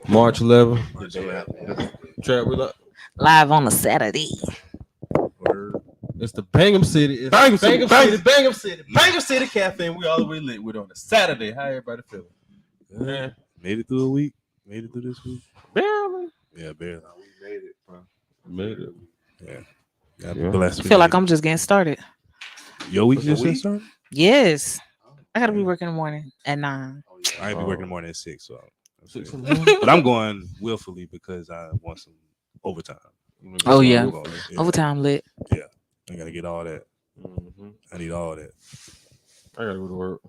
March 11th. Trap, we Live on a Saturday. It's the Bangem City. It's Bangem Bangem City, City. Bangem City. Bangem City Cafe. And we all the way lit with on a Saturday. How everybody feeling? Yeah. Made it through a week. Made it through this week. Barely. Yeah, barely. We made it, bro. Made it. Yeah. Yeah. Blessed. I feel like I'm just getting started. Your week just started? Yes. I gotta be working in the morning at 9. I ain't be working in the morning at 6, so but I'm going willfully because I want some overtime. Oh yeah. Overtime lit. Yeah. I gotta get all that. Mm-hmm. I need all that. I gotta go to work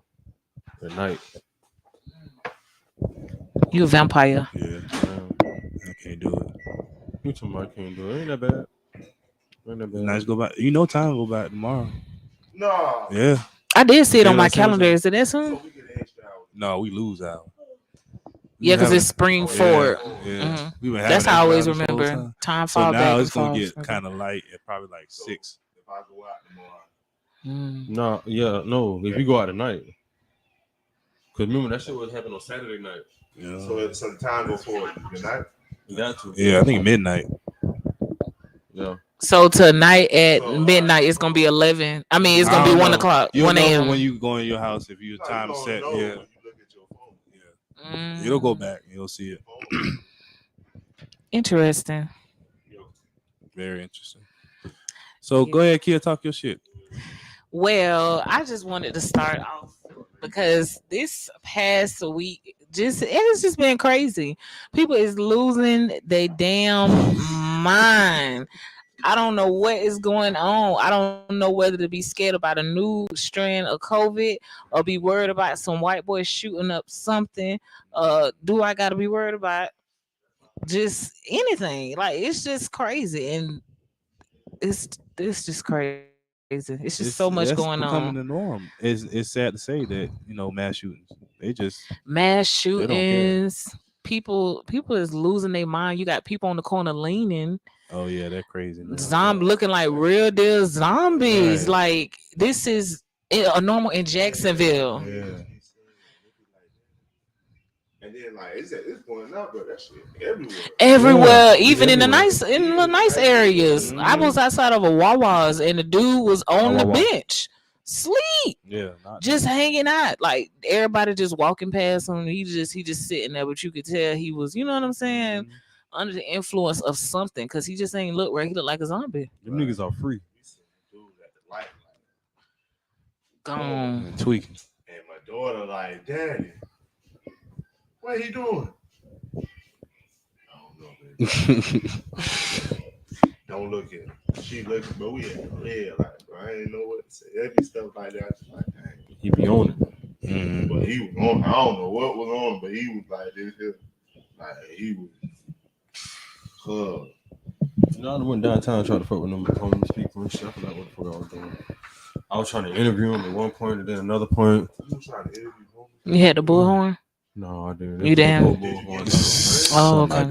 at night. You a vampire. Yeah. I can't do it. You told me I can't do it. Ain't that bad. Ain't that bad. Nice go back. You know time go back tomorrow. No. Yeah. I did see it on my that's calendar. awesome. Is it that soon? So we get an extra hour. No, we lose out. Yeah, because it's spring forward. Yeah. We been That's having how I always that the whole remember. time. Time So fall back. now and it's gonna fall get further. kind of light at probably like 6. If I go out tomorrow. No, yeah, no. If you go out at night, because remember that shit was happening on Saturday night. Yeah. So the time go forward. Good night. You got to. Yeah, I think midnight. Yeah. So tonight at midnight, it's gonna be 11. I mean, it's gonna be 1 o'clock, You'll 1 know a.m. when you go in your house if your time is set. Yeah. You look at your phone. Yeah. It'll go back. You'll see it. Interesting. Very interesting. So go ahead, Kia, talk your shit. Well, I just wanted to start off because this past week it's just been crazy. People is losing their damn mind. I don't know what is going on. I don't know whether to be scared about a new strand of COVID or be worried about some white boy shooting up something. Do I gotta be worried about just anything? Like it's just crazy, and it's just crazy. It's just so much going on. Becoming the norm. It's sad to say that mass shootings. Mass shootings. People is losing their mind. You got people on the corner leaning. Oh yeah, they're crazy. Zombie looking like real deal zombies. Right. Like this is a normal in Jacksonville. Yeah. And then like it's going up, but that shit everywhere, even in the nice areas. Mm-hmm. I was outside of a Wawa's and the dude was on the bench, sleep. Yeah, just hanging out. Like everybody just walking past him. He just sitting there, but you could tell he was, you know what I'm saying, under the influence of something, because he just ain't look right. He looked like a zombie. Them niggas are free. Gone. Tweaking. And my daughter like, Daddy, what he doing? I don't know, man. Don't look at him. She looks, but we at like, bro, I ain't know what to say. There be stuff like that. Like, dang. He be on it. Mm-hmm. But he was on. I don't know what was on, but he was like this. Like he was. I went downtown trying to fuck with them homeless people and stuff. Like what the fuck I was doing. I was trying to interview him at one point, and then another point. You trying to interview him? You had the bullhorn? No, I didn't. You damn. Oh, okay.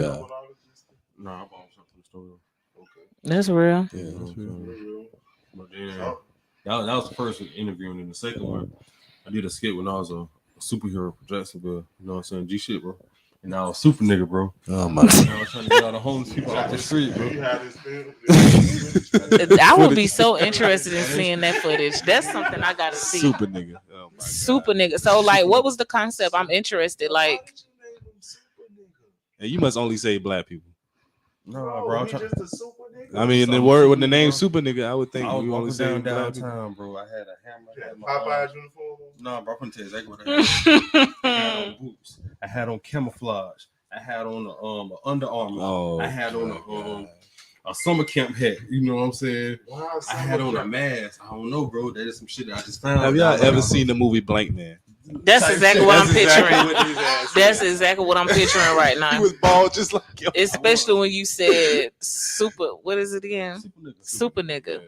No, I bought something from the store. Okay. That's real. Yeah, that's real. But then, that was the first interview, and then the second one, I did a skit when I was a superhero for Jacksonville. You know what I'm saying? G shit, bro. And I was super nigga, bro. Oh my God. I was trying to get all the homeless people off the street, bro. I would be so interested in seeing that footage. That's something I gotta see. Super nigga. Oh my super nigga. So like, what was the concept? I'm interested. Like, and you must only say black people. No, bro. Just a super nigga. I mean, the word with the name super nigga, I would think you only say downtown, bro. I had a hammer. Popeye's uniform. No, bro. I'm gonna tell you exactly what I had on boots. I had on camouflage. I had on the Under Armour. Oh, I had on a summer camp hat. You know what I'm saying? Wow, I had on a mask. I don't know, bro. That is some shit that I just found. Have y'all ever seen the movie Blank Man? That's exactly what I'm picturing. That's exactly what I'm picturing right now. He was bald just like yo. Especially when you said super. What is it again? Super nigga.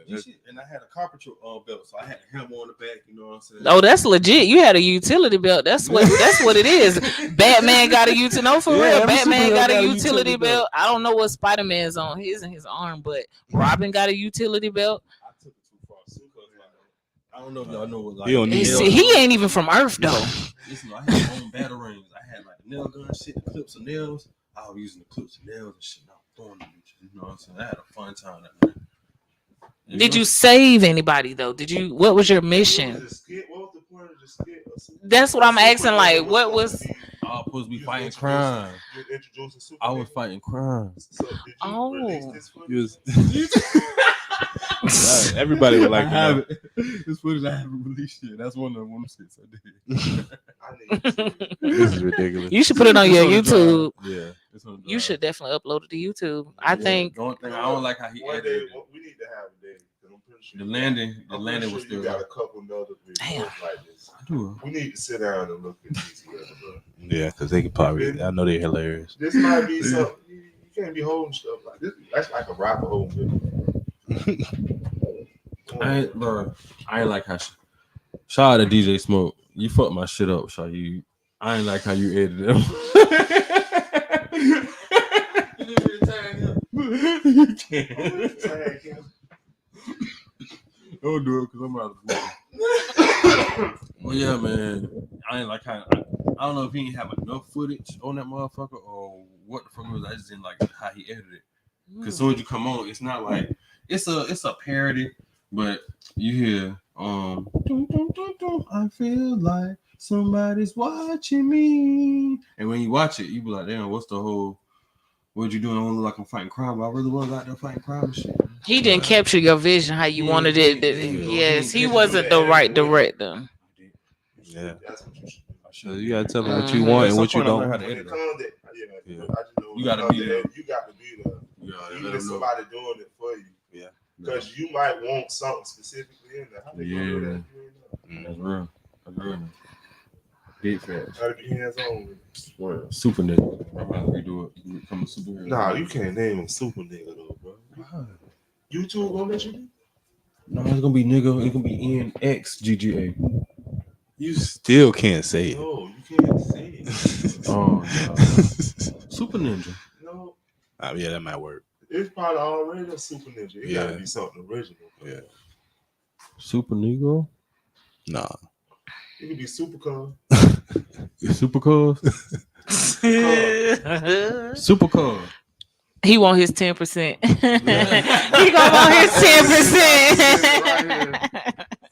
And I had a carpenter belt, so I had a hammer on the back. You know what I'm saying? Oh, that's legit. You had a utility belt. That's what it is. Batman got a utility. No, for real. Batman got a utility belt. I don't know what Spider-Man's on his and his arm, but Robin got a utility belt. I don't know if y'all know what like he ain't even from Earth though. Listen, I had my own battle rings. I had like nail gun shit, clips of nails. I was using the clips and nails and shit. And I was throwing them bitches. You know what I'm saying? I had a fun time that night. And Did you save anybody though? Did you? What was your mission? What was the point of the skit? That's what I'm asking. Like, what was? I was supposed to be You fighting was crime. You were introducing Super I was Nigga? fighting crime. So did you release this You footage? was everybody would like I to know. have it. This footage I haven't released yet. That's one of the skits I did. I need to see it. This is ridiculous. You should put it on It's your on the YouTube. Yeah, it's on the You drive. should definitely upload it to YouTube. I Yeah, think. the only thing I don't like how he One edited day, it. we need to have a day. 'Cause I'm pretty sure The you landing pretty was sure still you got there. a couple other videos Damn. like this. I do. We need to sit down and look at these together, bro. Yeah, because they could probably. I know they're hilarious. This might be something you can't be holding stuff like this. That's like a rapper holding it. I ain't like how. Shout out to DJ Smoke. You fucked my shit up, Shaw. I ain't like how you edited them. You can't. Tag him. Don't do it because I'm out of Well, yeah, man. I ain't like how. I don't know if he didn't have enough footage on that motherfucker or what the fuck it was. I just didn't like how he edited it. Because as soon as you come on, it's not like it's a parody, but you hear dun, dun, dun, dun, I feel like somebody's watching me. And when you watch it, you be like, damn, what's the whole what you doing? I don't look like I'm fighting crime, but I really was out there fighting crime and shit. He didn't capture your vision how you wanted it. Yes, he wasn't the right director. Yeah. That's what you should do. So you gotta tell them what you want and what you don't. How to When edit it it. comes to, Yeah. I just know when You it gotta comes be to there. that, you got to be there. Yeah, Even let if them know. somebody doing it for you. Yeah. Because you might want something specifically in there. How they gonna do that? You ain't know. That's real. That's real. Big facts. Gotta be hands on with it. Well, super nigga. I'm about to redo it. Become a superhero. Nah, you can't name him super nigga though, bro. YouTube gonna let you do? No, it's gonna be nigga. It's gonna be NXGGA. You still can't say it. No, you can't say it. Oh, no. Super Ninja. No, Yeah, that might work. it's probably already a super ninja. It Yeah. gotta be something original. Yeah. Super Negro. Nah. It could be super cuz. Super Cuz. Super Cuz. He want his 10%. He gonna want his 10%.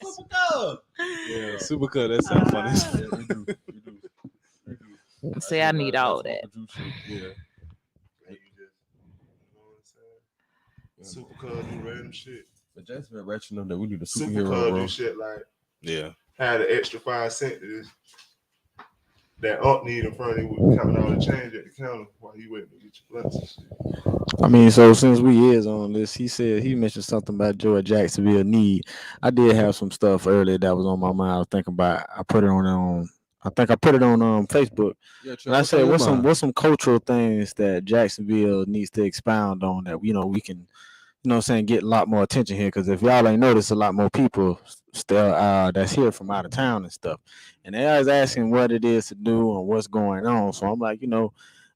Super Cuz. Yeah, super cut. That sounds funny. Say I need all that. Yeah. And you just, you know what I'm saying? Super cuz do random shit. But that's been ratchet enough that we need a Super superhero, cuz bro. do shit like Yeah. had an extra 5 cents to this. That up need in front of him with counting all the change at the counter while he waiting to get your blunts and shit. I mean, so since we is on this, he mentioned something about George Jacksonville need. I did have some stuff earlier that was on my mind. I was thinking about. I put it on. I think I put it on Facebook. Yeah, And I said, what's some cultural things that Jacksonville needs to expound on that we can, get a lot more attention here. Because if y'all ain't noticed, a lot more people still that's here from out of town and stuff, and they always asking what it is to do and what's going on. So I'm like,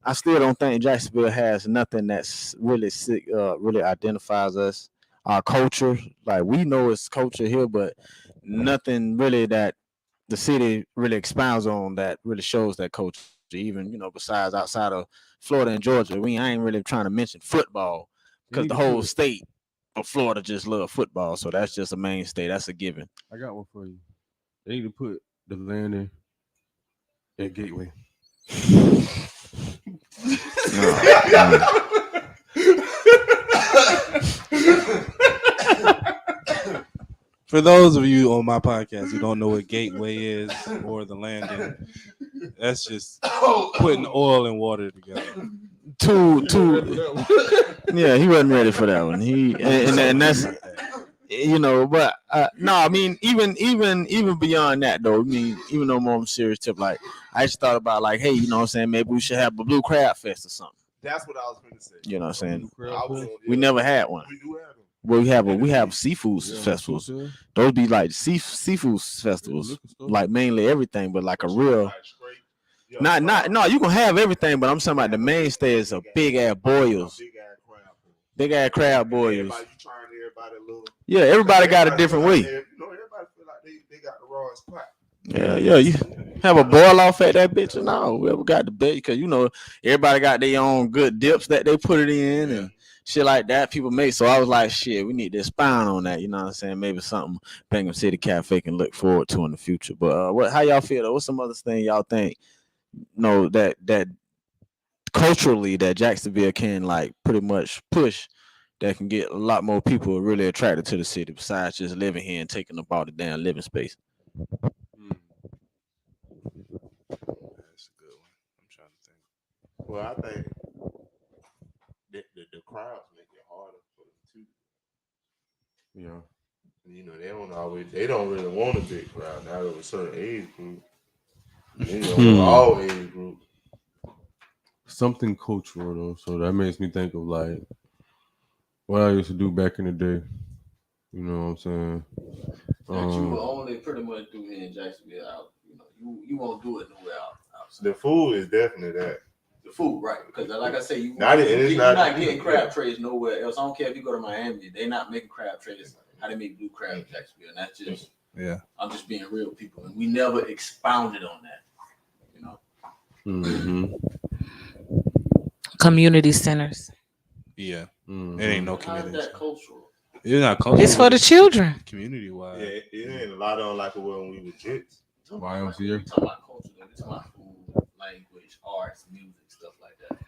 I still don't think Jacksonville has nothing that's really really identifies us, our culture. Like we know it's culture here, but nothing really that the city really expounds on that really shows that culture. Even besides outside of Florida and Georgia, I ain't really trying to mention football because the whole state of Florida just love football. So that's just a mainstay. That's a given. I got one for you. They need to put the landing at Gateway. For those of you on my podcast who don't know what Gateway is or the landing, that's just putting oil and water together. Two. Yeah, he wasn't ready for that one. And that's but no, I mean even beyond that though. I mean, even though more serious tip, like I just thought about like, hey, you know what I'm saying, maybe we should have a Blue Crab Fest or something. That's what I was going to say. You know what I'm saying? We never had one. We do have them. Well, we have seafood festivals. Those be like seafood festivals, like mainly everything, but like a real. No, you gonna have everything, but I'm talking about the mainstay is a big ass boils, big ass crab boils. Yeah, everybody got a different way. Everybody feel like they got the rawest pot. Yeah, you have a boil off at that bitch or no? Whoever got the bait, because you know everybody got their own good dips that they put it in and shit like that. People make. So I was like, shit, we need to expound on that. You know what I'm saying? Maybe something Bangem City Cafe can look forward to in the future. But how y'all feel though? What's some other thing y'all think? That culturally that Jacksonville can like pretty much push that can get a lot more people really attracted to the city besides just living here and taking up all the damn living space. That's a good one. I'm trying to think. Well, I think the crowds make it harder for them too. Yeah. You know, they don't really want a big crowd now of a certain age group. They don't want all age groups. Something cultural though, so that makes me think of like what I used to do back in the day. You know what I'm saying? That you will only pretty much do here in Jacksonville out. You know, you won't do it nowhere outside. The food is definitely that. The food, right? Because like I say, you're not getting crab trays nowhere else. I don't care if you go to Miami; they're not making crab trays how they make blue crab in Jacksonville, and that's just I'm just being real, people, and we never expounded on that. You know. Mm-hmm. Community centers. Yeah, it ain't no community. How's that cultural? It's not cultural. It's for the children. Community wise. Yeah, it ain't a lot of them like it was when we were kids. Why else We here? talking about culture, we talking about food, language, arts, music, stuff like that.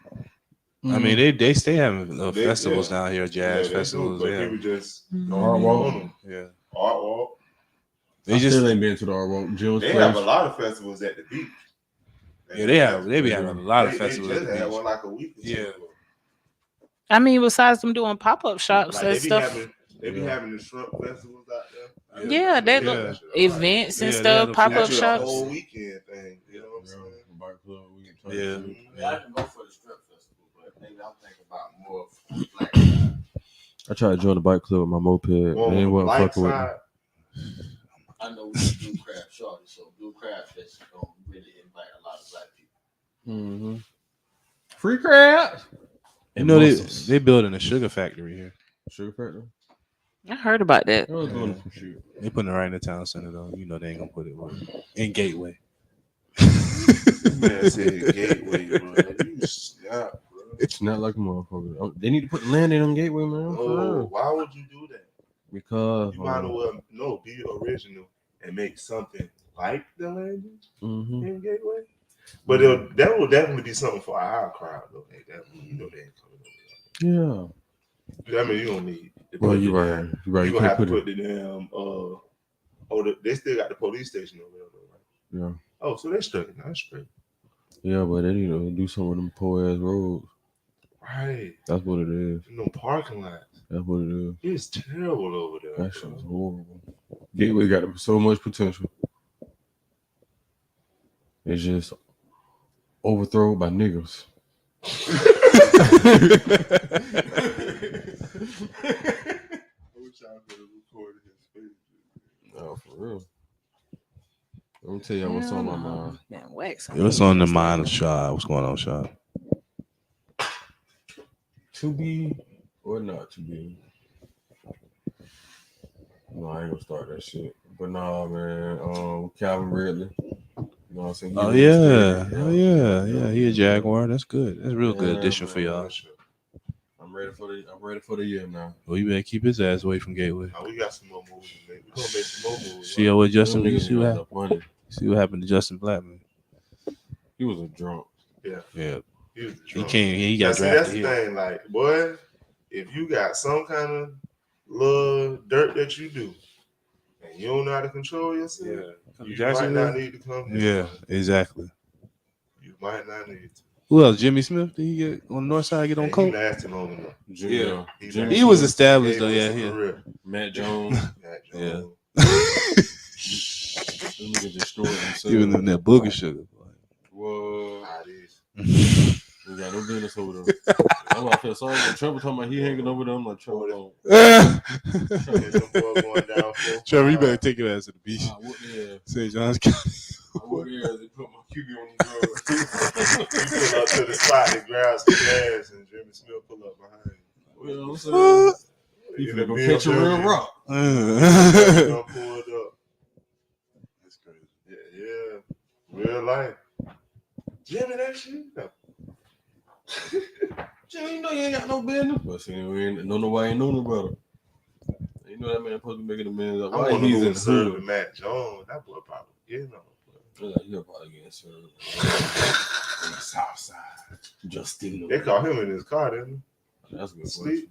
I mean, they stay having festivals down here, jazz festivals. But people just Art walk. Art walk. They still ain't been to the art walk. Jill's they place. have a lot of festivals at the beach. They be having a lot of festivals. They just had one like a week or so ago. I mean, besides them doing pop-up shops Like and stuff. They be having the shrimp festivals out there. Yeah, they look events and stuff, pop-up shops. A whole weekend thing. You know what I'm saying? I can go for the strip festival, but maybe I'm thinking about more of black side. I tried to join the bike club with my moped. They ain't wasn't fucking with me. I know we do Blue Crab Shorty, so Blue Crab Fest don't really invite a lot of black people. Mm-hmm. Free crabs. You know they building a sugar factory here. Sugar factory. I heard about that. I was doing some shit. They putting it right in the town center though. You know they ain't gonna put it in Gateway. Man said Gateway, bro. You stop, bro. It's not like a motherfucker. They need to put the land in on Gateway, man. Oh, why would you do that? Because you might as well be original and make something like the landing in Gateway. But that will definitely be something for our crowd, though. They ain't coming over there. Yeah. I mean, you don't need. Well, you're right. You're right. You gonna have to put the damn. They still got the police station over there, though, right? Yeah. Oh, so they're straight. That's straight. Yeah, but they need to do some of them poor ass roads. Right. That's what it is. No parking lots. That's what it is. It's terrible over there. That shit is horrible. Gateway got so much potential. It's just overthrown by niggas. I wish I could have recorded his face. Oh, for real. Let me tell y'all what's on my mind. What's on the mind of Shaw? What's going on, Shaw? To be or not to be? No, I ain't gonna start that shit. But nah, man. Calvin Ridley. You know what I'm saying? Yeah. He a Jaguar. That's good. That's a real good addition for y'all. I'm ready for the year now. Well, you better keep his ass away from Gateway. We got some more moves to make. We're gonna make some more moves. See what Justin? You see what happened to Justin Blackman? He was a drunk. Yeah. He came. He got drafted. That's the thing. Like, boy, if you got some kind of little dirt that you do, and you don't know how to control yourself, you might not need to come here. Yeah, exactly. You might not need to. Who else? Jimmy Smith? Did he get on the north side? Get on coke? He lasted long enough. Yeah, he was established though. Yeah. Matt Jones. Yeah. Nigga destroyed himself. Even in that booger sugar. What? We got no business over there. That's why I feel sorry when Trevor talking about he hanging over there. I'm like, Trevor, don't. Trevor, you better take your ass to the beach. St. John's County. I would put my QB on the road. You pull up to the spot and grab some gas, and Jimmy Smith pull up behind you. Well, I'm saying, you finna go catch a real rock. Pulled up. That's crazy. Real life. Jimmy, that shit. Jimmy, you know you ain't got no business. But see, we ain't know nobody ain't know no brother. You know that man supposed to be making the millions. I Why want to he's go in and the serve hood? Matt Jones. That boy probably, He'll probably get served. On the south side. Justin. They caught him in his car, didn't That's a good question. Sleep.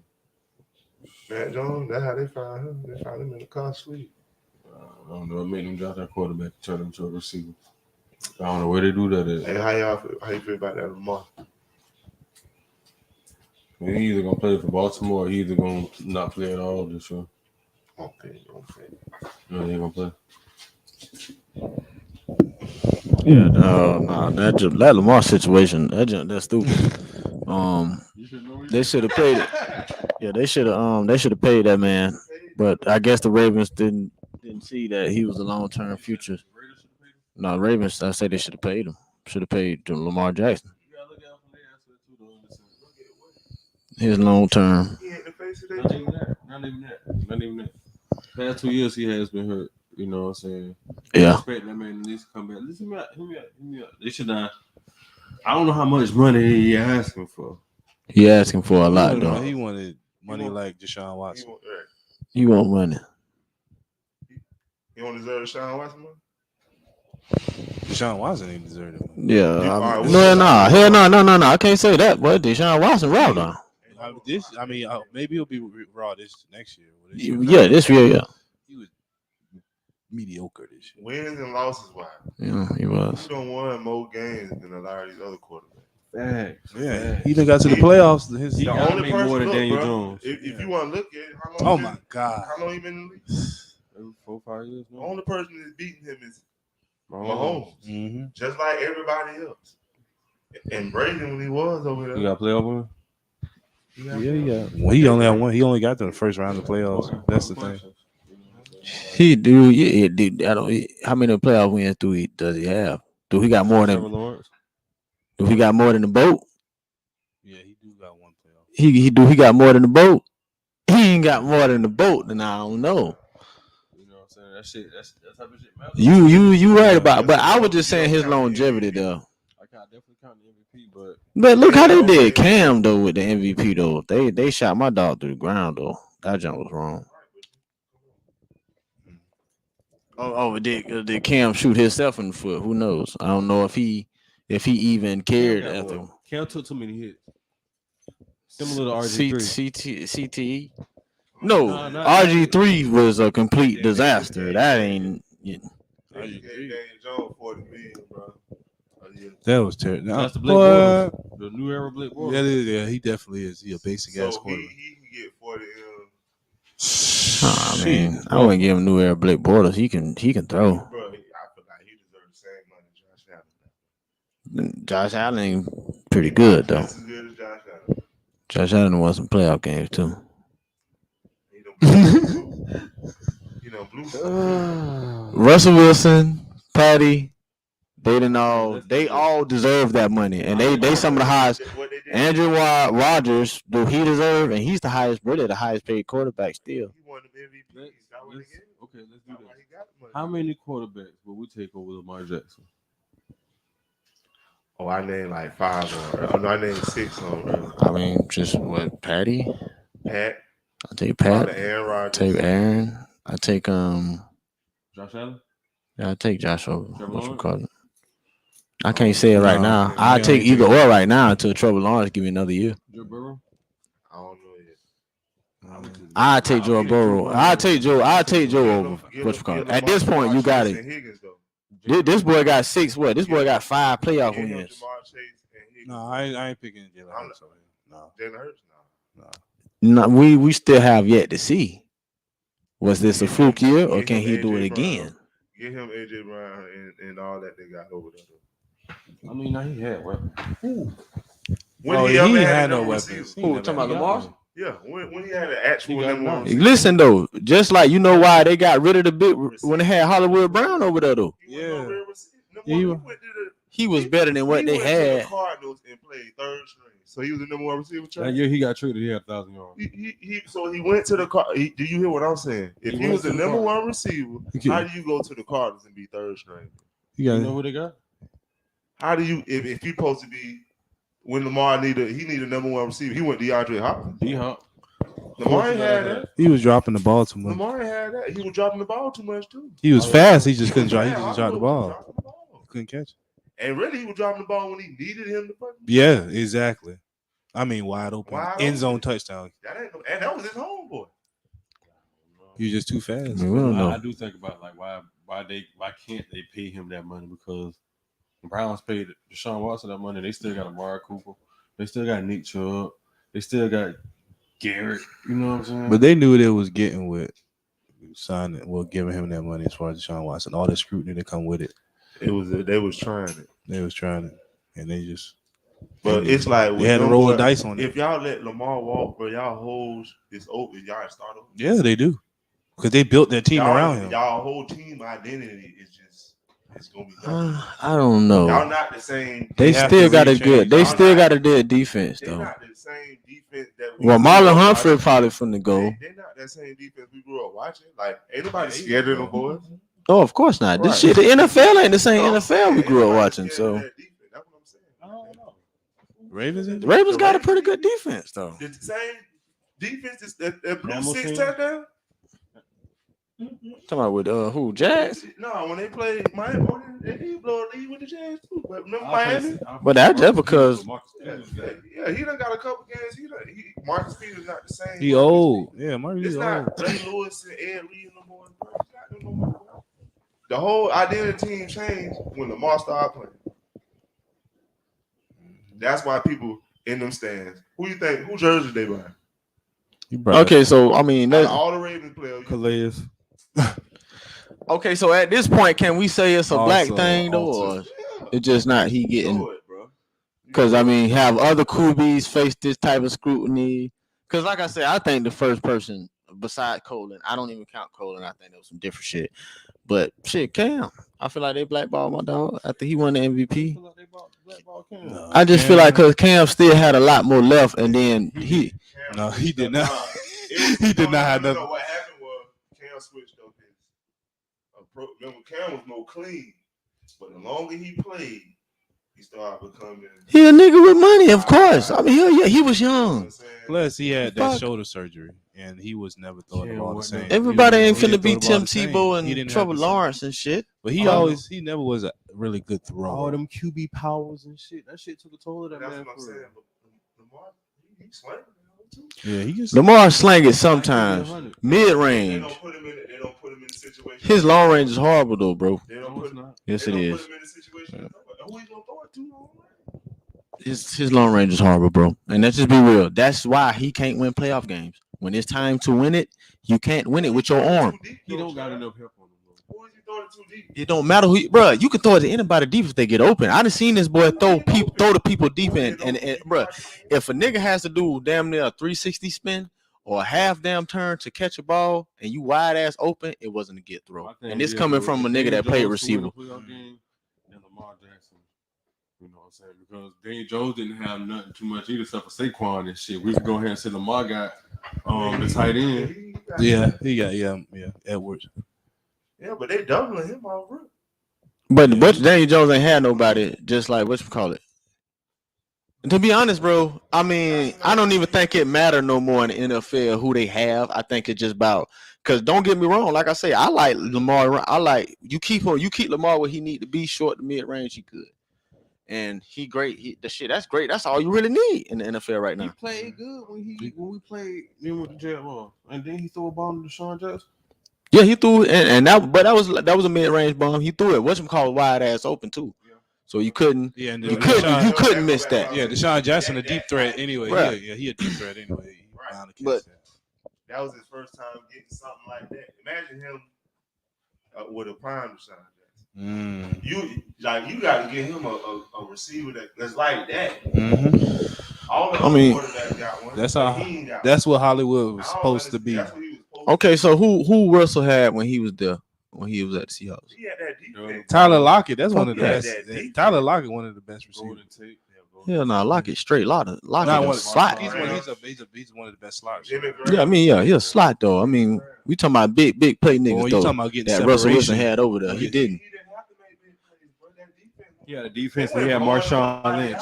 Matt Jones, that's how they found him. They found him in the car sleep. I don't know. It made them drop that quarterback and turn him to a receiver. I don't know where they do that at. Hey, how you feel about that Lamar? He either gonna play for Baltimore or he either gonna not play at all this year. Okay. No, he ain't gonna play. Yeah, nah, that Lamar situation, that's stupid. They should have paid it. Yeah, they should have paid that man. But I guess the Ravens didn't see that he was a long-term future. No, Ravens, I say they should have paid him. Should have paid Lamar Jackson. His long-term. He ain't the face of Not even that. Past 2 years he has been hurt. You know what I'm saying? Yeah. I expect that man at least come back. Listen, hear me out. They should not. I don't know how much money he asking for. He asking for a lot though. He wanted money like Deshaun Watson. He want money. You don't deserve Deshaun Watson money? Deshaun Watson ain't deserved it. Yeah. Hell No. I can't say that, but Deshaun Watson raw though. Maybe he'll be raw this next year. Yeah, this year, yeah. He was mediocre this year. Wins and losses wise. Yeah, he was. He done won more games than a lot of these other quarterbacks. Yeah, he done got to the playoffs. He The gotta only make person, more than look, Daniel bro, Jones. If you want to look at it, how long? Oh my God! How long he been in the league? 4 or 5 years. The only person that's beating him is Mahomes. Mm-hmm. just like everybody else. And Brady, when he was over there, You got playoff win? Yeah. Well, he only had one. He only got to the first round of the playoffs. That's the thing. He do. Yeah, dude. How many playoff wins does he have? Do he got more than? Do he got more than the boat? Yeah, he do got one playoff. He got more than the boat? He ain't got more than the boat, then I don't know. You know what I'm saying? That shit. That's type of shit matters. You right about it, but I was just saying his longevity though. I definitely count the MVP, But look how they did Cam though with the MVP though. They shot my dog through the ground though. That jump was wrong. Did Cam shoot himself in the foot? Who knows? I don't know if he even cared after. Cam took too many hits. Similar to RG3. CTE. No, RG3 was a complete disaster. That ain't. Yeah. Daniel Jones $40 million, bro. That was terrible. That's the Blake Bortles. The new era Blake Bortles. Yeah, he definitely is. He a basic ass quarterback. He can get 40 I mean, I wouldn't give him new era Blake Bortles. He can throw. Bro, I feel like he deserves the same money Josh Allen. Josh Allen pretty good though. Just as good as Josh Allen. Josh Allen won some playoff games too. Russell Wilson, Patty, they all deserve that money, and they some of the highest. Andrew Rodgers, do he deserve? And he's the highest, really the highest paid quarterback still. He won the MVP. Okay, let's do that. How many quarterbacks will we take over Lamar Jackson? Oh, I named like 5 on. I named 6 on. I mean, just what? Patty. Pat. I take Pat. Aaron Rodgers. Take Aaron. I take Josh Allen. Yeah, I take Josh over. Trevor What you Lawrence? call it? I can't say it right now. I I'll take either or right now until Trevor Lawrence give me another year. Joe Burrow. I don't know yet. I take Joe Burrow. I take Joe over. What you call it? At this point, you got it. This boy got 6. What? This boy got 5 playoff wins. No, I ain't picking Jalen Hurts. No. Jalen Hurts? No, we still have yet to see. Was this a fluke year or can he do it again? Get him AJ Brown and all that they got over there. I mean, now he had weapons. When he had no weapons. Who talking about Lamar? Yeah, when he had an actual number one. Listen though, just like you know why they got rid of the big when they had Hollywood Brown over there though. Yeah. He was better than what they had. The Cardinals and played third string, so he was the number one receiver. That year he got traded. He had 1,000 yards. So he went to the Cardinals. Do you hear what I'm saying? If he was the number one receiver, how do you go to the Cardinals and be third string? You know who they got? How do you if you supposed to be when Lamar need a number one receiver? He went DeAndre Hopkins. D-Hop. Lamar ain't had that. He was dropping the ball too much. Lamar ain't had that. He was dropping the ball too much too. He was fast. He just couldn't drop. He Yeah, just dropped the Hollywood was ball. dropping the ball. Couldn't catch it. And really, he was dropping the ball when he needed him to put. Yeah, exactly. I mean, wide open, end zone touchdown. That ain't, and that was his homeboy. He was just too fast. We don't know. I do think about like why can't they pay him that money? Because the Browns paid Deshaun Watson that money. They still got Amari Cooper. They still got Nick Chubb. They still got Garrett. You know what I'm saying? But they knew they was getting with signing, giving him that money as far as Deshaun Watson. All the scrutiny that come with it. They was trying it. They was trying it, and they just. But it's like they had to roll the dice on it. If y'all let Lamar walk, bro, y'all hold this open. Y'all start over. Yeah, they do, because they built their team around him. Y'all whole team identity is just it's gonna be. I don't know. Y'all not the same. They still got a good. They still got a good defense They're though. not the same defense that. Well, Marlon Humphrey probably finna go. They're not that same defense we grew up watching. Like ain't nobody scared of them boys. Oh, of course not. This Right. shit, the NFL ain't the same NFL we grew up watching. So That's what I'm saying. I don't know. Ravens. the Ravens got a pretty good defense though. The same defense is that blue Hamilton. 6 touchdown. Talking about with who? Jags? No, when they played Miami, they did blow a lead with the Jags too. But remember Miami? But that's just because- Yeah, he done got a couple games. Marcus Peters not the same. He old. Yeah, Marcus It's old. not Ray Lewis and Ed Reed no more. It's not them no more. The whole identity team changed when Lamar started playing. That's why people in them stands. Who jersey they buy? Okay, so I mean, Out of all the Ravens players. Calais. okay, so at this point, can we say it's a black Also, thing though, or it's just not he getting? Do it, bro. Because I mean, have other QBs face this type of scrutiny? Because like I said, I think the first person besides Colin, I don't even count Colin. I think there was some different shit. But shit, Cam, I feel like they blackballed my dog after he won the MVP. No, I just feel like because Cam still had a lot more left, and then he did not. He did not have nothing. What happened was Cam switched up his approach. Remember, Cam was no clean, but the longer he played, he started becoming. He a nigga with money, of course. I mean, he was young. Plus, he had that Fuck. shoulder surgery, and he was never thought of all the same. Everybody ain't He finna didn't be thought Tim about the same. Tebow He didn't and have Trevor the same. Lawrence and shit. But he never was a really good thrower. All them QB powers and shit. That shit took a toll of that That's man. what I'm saying. But Lamar, he swung too. Yeah, he just Lamar slang it sometimes. Mid They range. don't put him in. They don't put him in the situation. His long range is horrible though, bro. They don't No, put it's not. Yes, they it don't is. Put him in the situation. Who he gonna throw it to? Long range? His long range is horrible, bro. And let's just be real. That's why he can't win playoff games. When it's time to win it, you can't win it with your arm. Too deep, He though, don't got Chad. enough help on him, bro. Who is he throwing it too deep? It don't matter who, bro. You can throw it to anybody deep if they get open. I done seen this boy throw the people deep and bro. If a nigga has to do damn near a 360 spin or a half damn turn to catch a ball and you wide ass open, it wasn't a get throw. And it's coming from a nigga that played receiver. And Lamar Jackson, you know what I'm saying? Because Daniel Jones didn't have nothing too much either except for Saquon and shit. We could go ahead and say Lamar got the tight end. he got Edwards. Yeah, but they doubling him already. But Daniel Jones ain't had nobody just like what you call it. To be honest, bro, I mean, I don't even think it matter no more in the NFL who they have. I think it's just about because don't get me wrong, like I say, I like Lamar. I like you keep Lamar where he need to be, short to mid range. He good, and he great. That's great. That's all you really need in the NFL right He now. played good when we played him with the Jaguars, and then he threw a ball to Deshaun Jackson. Yeah, he threw and that was a mid range bomb. He threw it. What's him called wide ass open too. So you couldn't. Yeah, and You couldn't miss that. Yeah, Deshaun Jackson a deep threat anyway. Right. He a deep threat anyway. Right. But That was his first time getting something like that. Imagine him with a prime Deshaun Jackson. You got to get him a receiver that's like that. All the quarterbacks got one. That's but how. he ain't got That's one. what Hollywood was I don't supposed to be. understand. That's what he was supposed okay, so who Russell had when he was there? When he was at the Seahawks? to be. He had that defense. Tyler Lockett, that's one of the Yeah, best. that defense. Tyler Lockett, one of the best Golden receivers. Tate. Hell no, Lockett straight. Lockett Not a one, slot. he's one of the best slots. Jimmy Graham. Yeah, I mean, yeah, he a slot though. I mean, we talking about big play Boy, niggas you though. talking about getting That separation? Russell Wilson had over there. He Yeah. didn't. He didn't have to make big plays, bro. That defense He had a defense. He had Marshawn Lynch.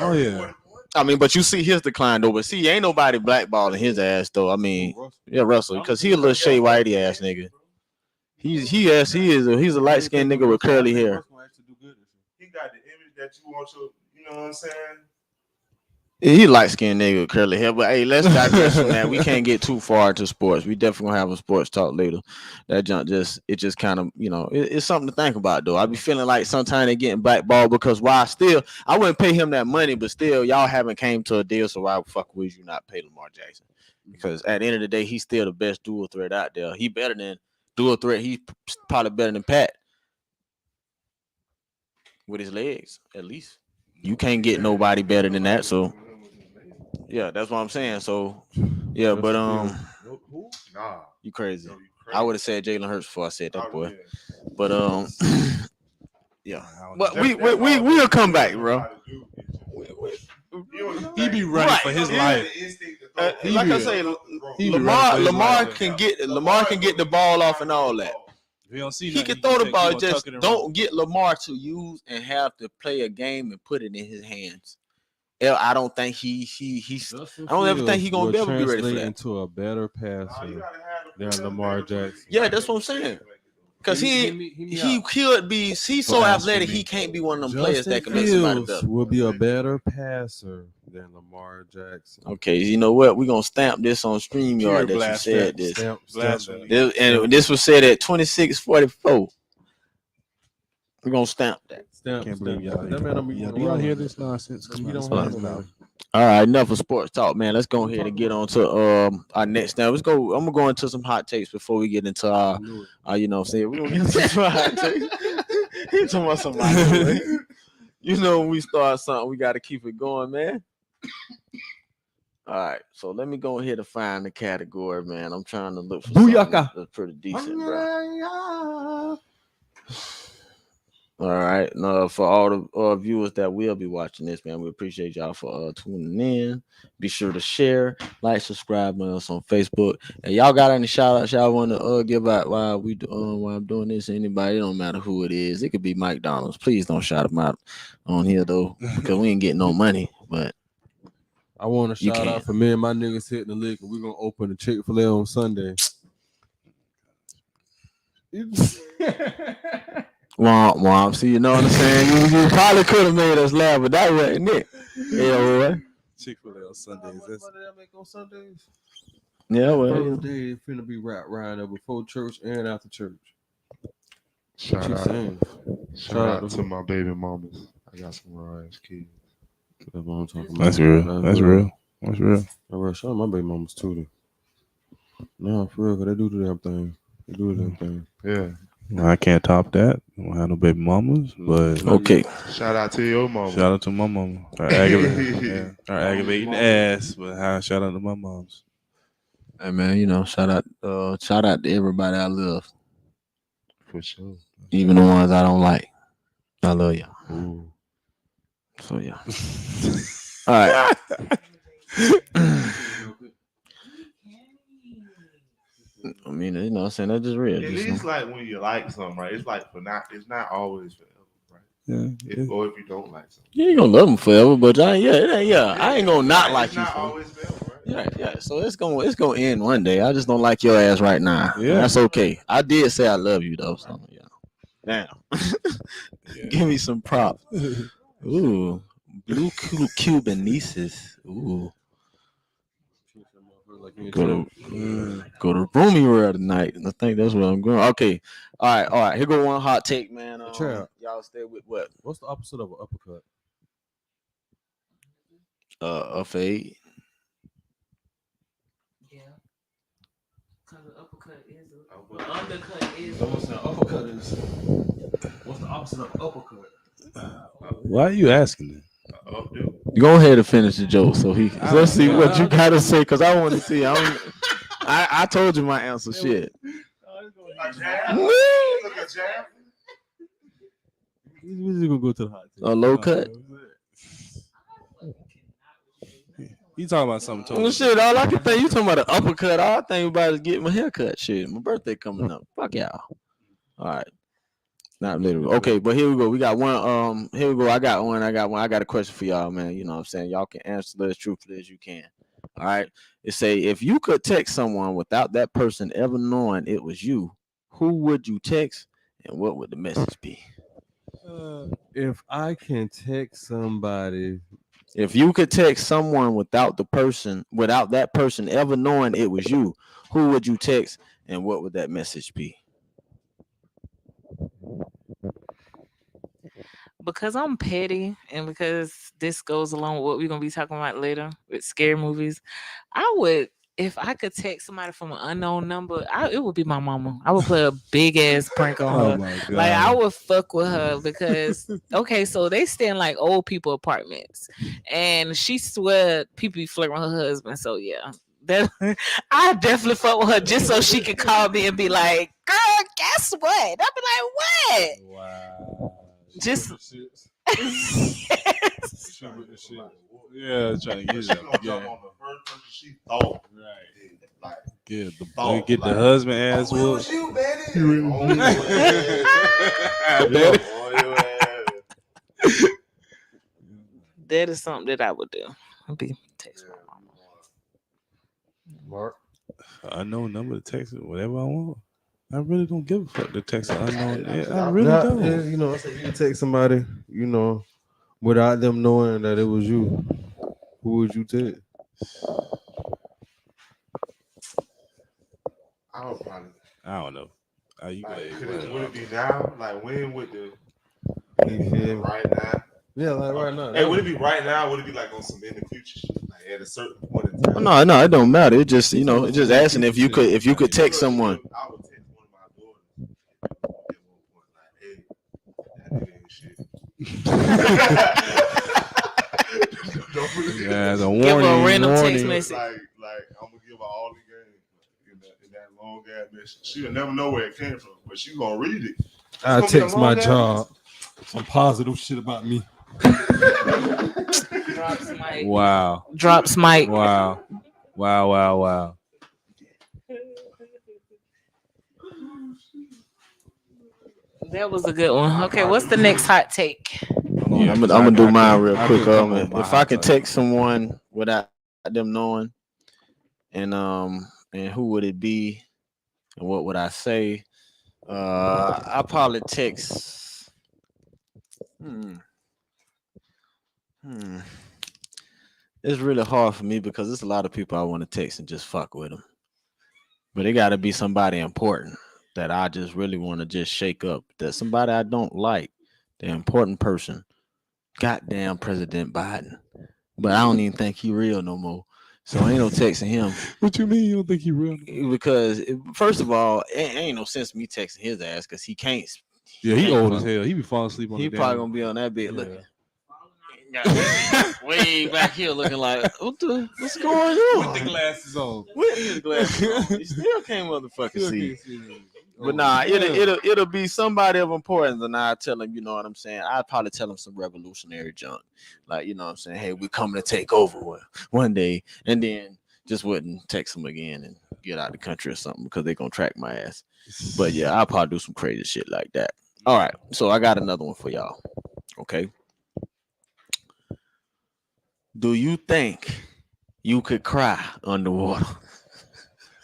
Oh yeah. I mean, but you see his decline though. But see, ain't nobody blackballing his ass though. I mean, yeah, Russell, because he a little Shea Whitey ass nigga. He's a light skinned nigga with curly hair. He got the image that you want your, you know what I'm saying? He light skinned nigga with curly hair. But hey, let's digress from that. We can't get too far into sports. We definitely gonna have a sports talk later. That junk just kind of, it's something to think about though. I be feeling like sometimes they getting blackballed because I wouldn't pay him that money, but still y'all haven't came to a deal, so why the fuck would you not pay Lamar Jackson? Because at the end of the day, he's still the best dual threat out there. He better than dual threat. He's probably better than Pat with his legs, at least. You can't get nobody better than that, so. Yeah, that's what I'm saying. So, yeah, but Who? Nah, you crazy. no, you I would have said Jalen Hurts before I said that, Oh, boy. yeah. But yeah. But we'll come back, bro. He be running for his life. Like I say, Lamar can get the ball off and all that. If you don't see He nothing, can throw the take- ball. you gonna Just tuck it and don't run. get Lamar to use and have to play a game and put it in his hands. I don't think he's. I don't ever think he's gonna be able to be ready for that. Into a better passer than Lamar Jackson. Yeah, that's what I'm saying. Because he could be. He's so Don't ask for athletic. me. He can't be one of them players that can make Justin somebody Fields better. will be a better passer than Lamar Jackson. Okay, you know what? We're gonna stamp this on StreamYard Pure that you blast, said this. Blasphemy. This was said at 26:44. We're gonna stamp that. Can't believe y'all. That man don't be Do y'all hear this nonsense? He Come don't on, have let's no- go. All right, enough of sports talk, man. Let's go ahead and get on to our next. Now let's go. I'm gonna go into some hot takes before we get into our we're gonna get into some hot takes. He talking about somebody. When we start something, we got to keep it going, man. All right, so let me go ahead and find the category, man. I'm trying to look for Booyaka. something that's pretty decent, bro. All right. For all the viewers that will be watching this, man, we appreciate y'all for tuning in. Be sure to share, like, subscribe to us on Facebook. And y'all got any shout outs y'all want to give out while I'm doing this? Anybody, it don't matter who it is. It could be Mike Donald's. Please don't shout him out on here though, because we ain't getting no money. But I want to You shout can. out for me and my niggas hitting the lick, and we're gonna open the Chick-fil-A on Sunday. Womp. See, you know what I'm saying? You probably could have made us laugh, but that wasn't it. Yeah, boy. Chick-fil-A on Sundays. That's I make on Sundays. Yeah, well. First day it finna be riding up before church and after church. Shout What you out, saying? shout out to my baby mamas. I got some raw ass kids. That's what I'm talking about. That's real. That's real. That's real. All right, shout out my baby mamas too. No, for real, 'cause they do the damn thing. They do the damn thing. Yeah. Well, I can't top that. I don't have no baby mamas, but Okay. Shout out to your mama. shout out to my mama. Her aggravating ass, but shout out to my moms. Hey man, shout out to everybody I love. For sure. Even the ones I don't like. I love y'all. Ooh. So yeah. All right. I mean, what I'm saying, that's just real. It is like when you like something, right? It's like it's not always forever, right? Yeah. Or if you don't like something. You ain't gonna love them forever, but I ain't gonna not like it's you not forever. always forever, right? Yeah. So it's gonna end one day. I just don't like your ass right now. Yeah. That's okay. I did say I love you though. So yeah. Damn. Give me some props. Ooh. Blue Cuban nieces. Ooh. Go to Roomy World tonight. I think that's where I'm going. Okay. All right. Here go one hot take, man. Y'all stay with what? What's the opposite of an uppercut? A fade. Yeah. Because the uppercut is the undercut is. What's the uppercut is? What's the opposite of uppercut? Why are you asking that? Go ahead and finish the joke. So let's see what you gotta say, because I want to see. I told you my answer. Shit. A jab? Look, a jab? We're just gonna go to the hot take. A low cut. You talking about something totally Well, shit, all I can think, you talking about an uppercut. All I think about is getting my hair cut. Shit, my birthday coming up. Fuck y'all. All right. Not literal. Okay, but here we go. We got one. Here we go. I got one. I got a question for y'all, man. You know what I'm saying? Y'all can answer as truthfully as you can. All right. It say if you could text someone without that person ever knowing it was you, who would you text and what would the message be? If I can text somebody, If you could text someone without that person ever knowing it was you, who would you text and what would that message be? Because I'm petty and because this goes along with what we're gonna be talking about later with scary movies, I would, if I could text somebody from an unknown number, it would be my mama. I would play a big ass prank on Oh her. my god! Like I would fuck with her because okay, so they stay in like old people apartments, and she swear people be flirting with her husband. So yeah, that I definitely fuck with her just so she could call me and be like, "Girl, guess what?" I'd be like, "What?" Wow. Just Yeah, trying to get She gonna it. jump Yeah, on the first person she thought. right. Like, Get the husband ass oh, it was whooped. you, baby. On your ass. Daddy. On your ass. That is something that I would do. I'd be text my mama. Mark. Unknown number to text it, whatever I want. I really don't give a fuck to text an unknown. Yeah, I really Now, don't. you know, if you text somebody, you know, without them knowing that it was you, who would you text? I would probably. I don't know. You Like, go would it be now? Like, when would the. You feel me? Right now? Yeah, like right now. Hey, would it be right now? Would it be like on some in the future shit? Like at a certain point in time? no, it don't matter. It just it's just asking if you could text someone. I would text one of my daughters at one point, like, hey, that nigga ain't shit. Don't put it Yeah, the Give her a warning. random text warning. message. like I'm gonna give her all the game in that long ass message. She'll never know where it came from, but she gonna read it. I It's gonna be a text my long ass job some positive shit about me. Drops mic. Wow. Drops mic. Wow. Wow. That was a good one. Okay, what's the next hot take? Yeah, I'm gonna do mine real I quick. can come on my If I could hot take. text someone without them knowing, and who would it be, and what would I say? I probably text. It's really hard for me because there's a lot of people I want to text and just fuck with them, but it got to be somebody important that I just really want to just shake up. That somebody I don't like, the important person. Goddamn President Biden. But I don't even think he real no more. So ain't no texting him. What you mean you don't think he real? Because first of all, ain't no sense me texting his ass because he can't. Yeah, he can't old fuck. as hell. He be falling asleep on He the probably damn. gonna be on that bed Yeah. looking. Way back here looking like what's going on? With the glasses on. With his glasses on. He still can't motherfucking see. But Oh, nah, damn. it'll be somebody of importance, and I tell him, you know what I'm saying. I'd probably tell him some revolutionary junk, like you know what I'm saying. Hey, we coming to take over one day, and then just wouldn't text him again and get out of the country or something because they gonna track my ass. But yeah, I'll probably do some crazy shit like that. All right, so I got another one for y'all. Okay, do you think you could cry underwater?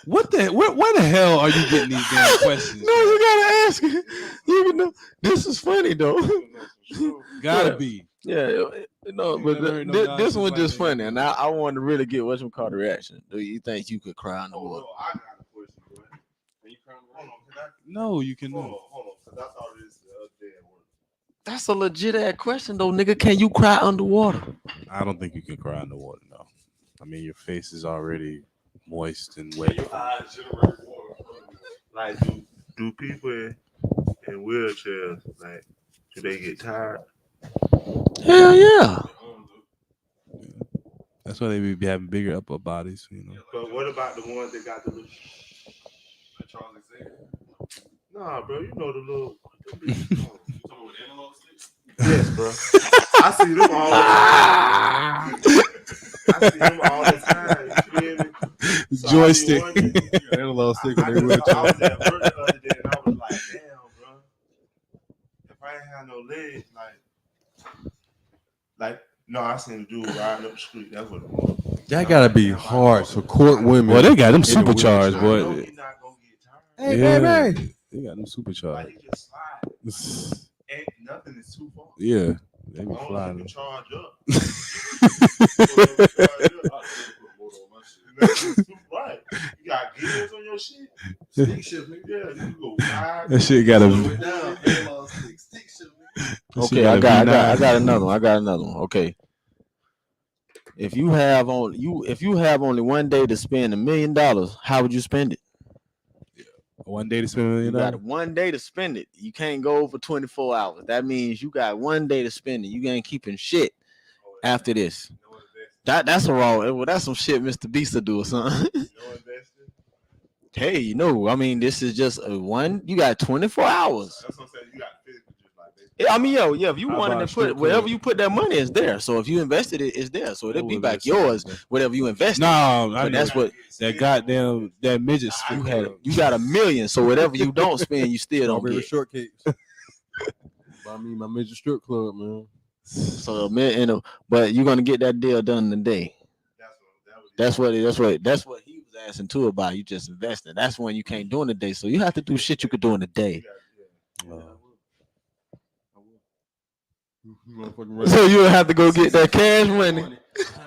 What the? Where the hell are you getting these damn questions? No, you gotta ask. You know, this is funny though. Gotta Yeah. be. Yeah, no, You but never heard no this nonsense one like just that. funny, and I wanted to really get what you call the reaction. Do you think you could cry underwater? I got a question, bro. Hold on, No, you can. hold on, because I thought this the other day at work. That's a legit ass question though, nigga. Can you cry underwater? I don't think you can cry underwater. No, I mean your face is already moist and wet. Your eyes generate water. Like, do people in wheelchairs, like, do they get tired? Hell yeah. That's why they be having bigger upper bodies. You know. But what about the ones that got the little Charles Xavier? Nah, bro, you know the little. Yes, bro. I see them all the time. You feel me? So Joystick. I be wondering- Analog stick I was at work the other day and I was like, damn, bro. no leg, like no, I seen the dude riding up the street. That's what it was. That gotta be hard. Support women. Well, they got them in a supercharged, I wheelchair. know boy. he not gonna get tired. Hey, Yeah, baby. they got them Like supercharged. he just slide. Ain't nothing is too far. Yeah, they be Long as you flying. can charge up. Right. You got gears on your shit. Stick shift, nigga. Yeah, you can go ride. That shit got a. Down, handlebar stick, stick shift, nigga. Okay, I got another one. I got another one. Okay. If you have only one day to spend $1 million, how would you spend it? One day to spend $1 You million. got 1 day to spend it. You can't go over 24 hours. That means you got 1 day to spend it. You ain't keeping shit after this. That's a wrong. Well, that's some shit Mr. Beast will do or something. Hey, I mean, this is just a one. You got 24 hours. That's what I'm saying. You got physically just like this. Yeah, I mean, yeah. If you How wanted about to a strip put wherever club? you put that money is there. So if you invested it, it's there. So it'll What be was back that yours. something? Whatever you invested. No, I But know that's what that goddamn that midget. you had. You got $1 million. So whatever you don't spend, you still don't Strawberry get. shortcakes. Buy me my midget strip club, man. So $1 million, but you're gonna get that deal done in a day. That's what he was asking too about. You just investing. That's when you can't do in a day. So you have to do shit you could do in a day. So you have to go get that cash money.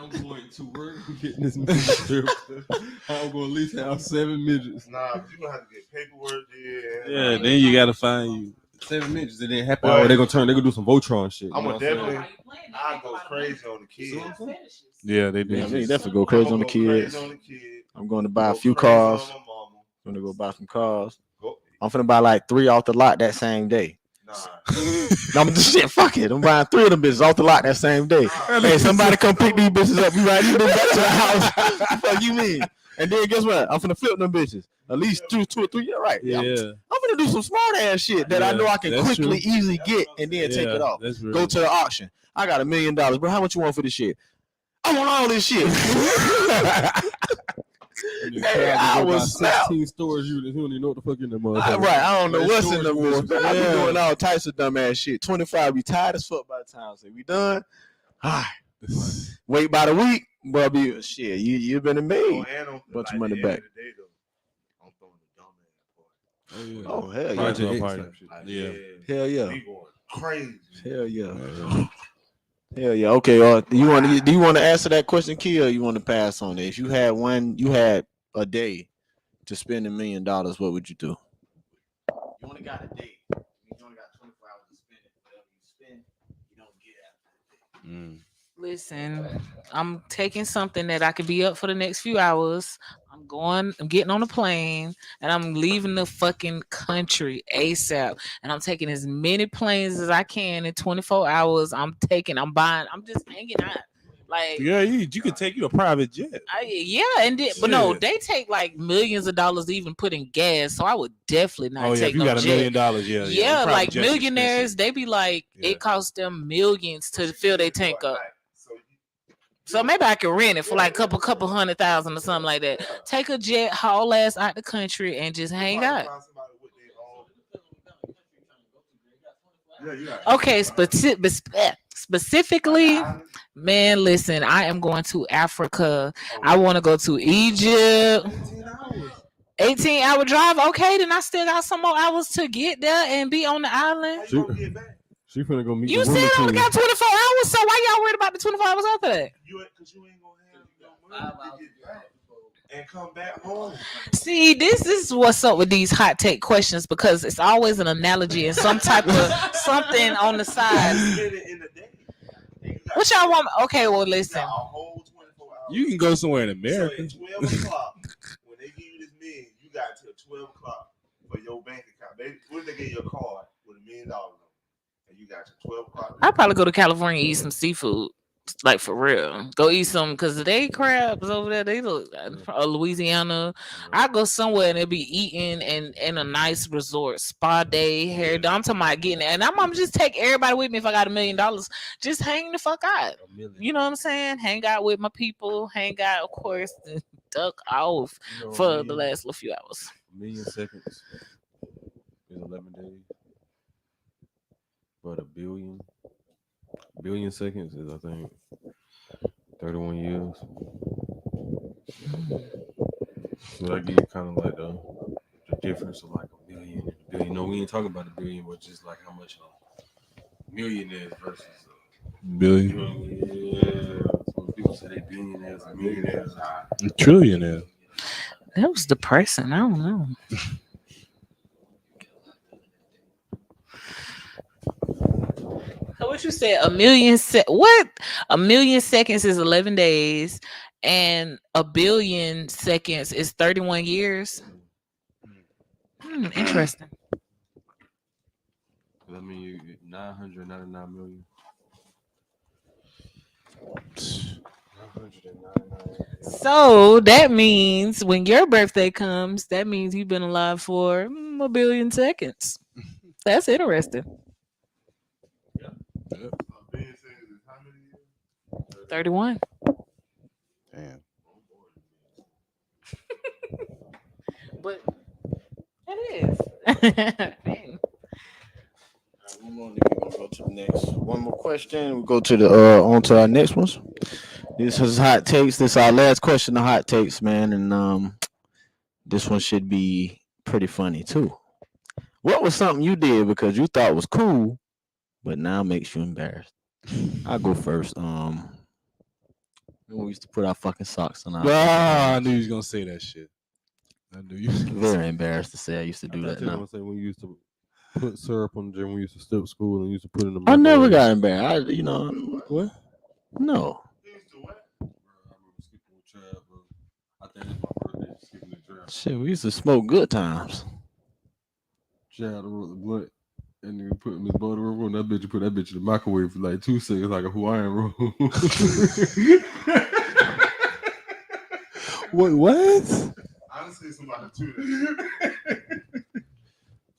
I'm going to work getting this midget strip club. I'm going to at least have 7 midgets. Nah, but you gonna have to get paperwork there. Yeah, then you gotta find you. 7 midgets, and then happy hour they're gonna do some Voltron shit. I'm You gonna know what I'm saying? definitely. I go crazy on the kids. Yeah, they do. Yeah, I mean, definitely go crazy on the kids. I'm going to buy a few cars. I'm gonna go buy some cars. I'm finna buy like 3 off the lot that same day. Nah. No, I'm just shit. Fuck it. I'm buying 3 of them bitches off the lot that same day. Hey, somebody come pick these bitches up. You right? You been back to the house. Fuck you mean? And then guess what? I'm finna flip them bitches. At least 2 or 3. Yeah, right. Yeah, I'm gonna do some smart ass shit that I know I can that's quickly, true. easily get and then take it off. That's real. Go to the auction. I got $1 million, bro. How much you want for this shit? I want all this shit. Hey, I was 16 storage units. You don't even know what the fuck in the motherfucker. right. I don't know That's what's in storage them units. boys. I be doing all types of dumb ass shit. 25 be tired as fuck by the time. Say we done. All right. Wait by the week, bro. Be shit. You been made. Bunch of money back. I'm throwing the dumb ass part. Oh hell yeah. Project X Party. type shit. Yeah. Hell yeah. We going crazy. Hell yeah. Hell yeah. Okay. Do you want to answer that question, Kia, or you want to pass on it? If you had a day to spend $1 million, what would you do? You only got a day. You only got 24 hours to spend it. Whatever you spend, you don't get after the day. Listen, I'm taking something that I could be up for the next few hours. I'm getting on a plane, and I'm leaving the fucking country ASAP. And I'm taking as many planes as I can in 24 hours. I'm buying, I'm just hanging out. Like, Yeah, you could take you a private jet. But no, Shit. they take like millions of dollars to even put in gas. So I would definitely not Oh yeah, take if you no got $1 jet. million, Yeah, Private like jet's millionaires, they be like, Yeah. it costs them millions to fill their tank up. So maybe I can rent it for like couple $100,000 or something like that. Take a jet, haul ass out the country, and just hang out. Okay, specifically, man, listen, I am going to Africa. I want to go to Egypt. 18-hour drive. Okay, then I still got some more hours to get there and be on the island. She finna go meet You the said women I only team. got 24 hours, so why y'all worried about the 24 hours after that? Because you ain't gonna have no money to get back and come back home. See, this is what's up with these hot take questions, because it's always an analogy and some type of something on the side. Spend it in a day. What y'all want? Okay, well, listen. A whole 24 hours. You can go somewhere in America. So at 12 o'clock, when they give you this million, you got till 12 o'clock for your bank account. What if they give you a card with $1 million on it? And you got till 12 o'clock. I'd probably go to California and eat some seafood. Like for real, go eat some, because they crabs over there. They look Louisiana. I go somewhere and they be eating and in a nice resort, spa day, hair. I'm talking about getting it, and I'm just take everybody with me if I got $1 million. Just hang the fuck out. You know what I'm saying? Hang out with my people. Hang out, of course, and duck off for the last little few hours. 1 million seconds is 11 days. But a billion seconds is, I think, 31 years. So that gives you kind of like the difference of like a million and a billion. No, we ain't talking about a billion, but just like how much a million is versus Billion. yeah. So people say they billionaires and millionaires. Trillionaire. That was depressing. I don't know. So what you said? What? A million seconds is 11 days, and a billion seconds is 31 years. Interesting. I mean, you 999 million. So that means when your birthday comes, that means you've been alive for a billion seconds. That's interesting. A billion seconds is how many years? 31. Damn. But it is. Dang. One more, then we're gonna go to the next. One more question. We'll go to the on to our next ones. This is hot takes. This is our last question of hot takes, man, and this one should be pretty funny too. What was something you did because you thought was cool, but now makes you embarrassed? I'll go first. We used to put our fucking socks on our. Ah, I knew you was gonna say that shit. I knew you. Very embarrassed to say I used to do that. I Now say when you used to put syrup on the gym, when you used to step school and used to put it in the I never microwave. got embarrassed. What? No. You used to what? Bro, I remember skipping with Chad, bro. I think it's my birthday, skipping the draft. Shit, we used to smoke good times. Chad wrote the blunt. And then put Miss Butter roll on that bitch. You put that bitch in the microwave for like 2 seconds, like a Hawaiian roll. What? Honestly, somebody too.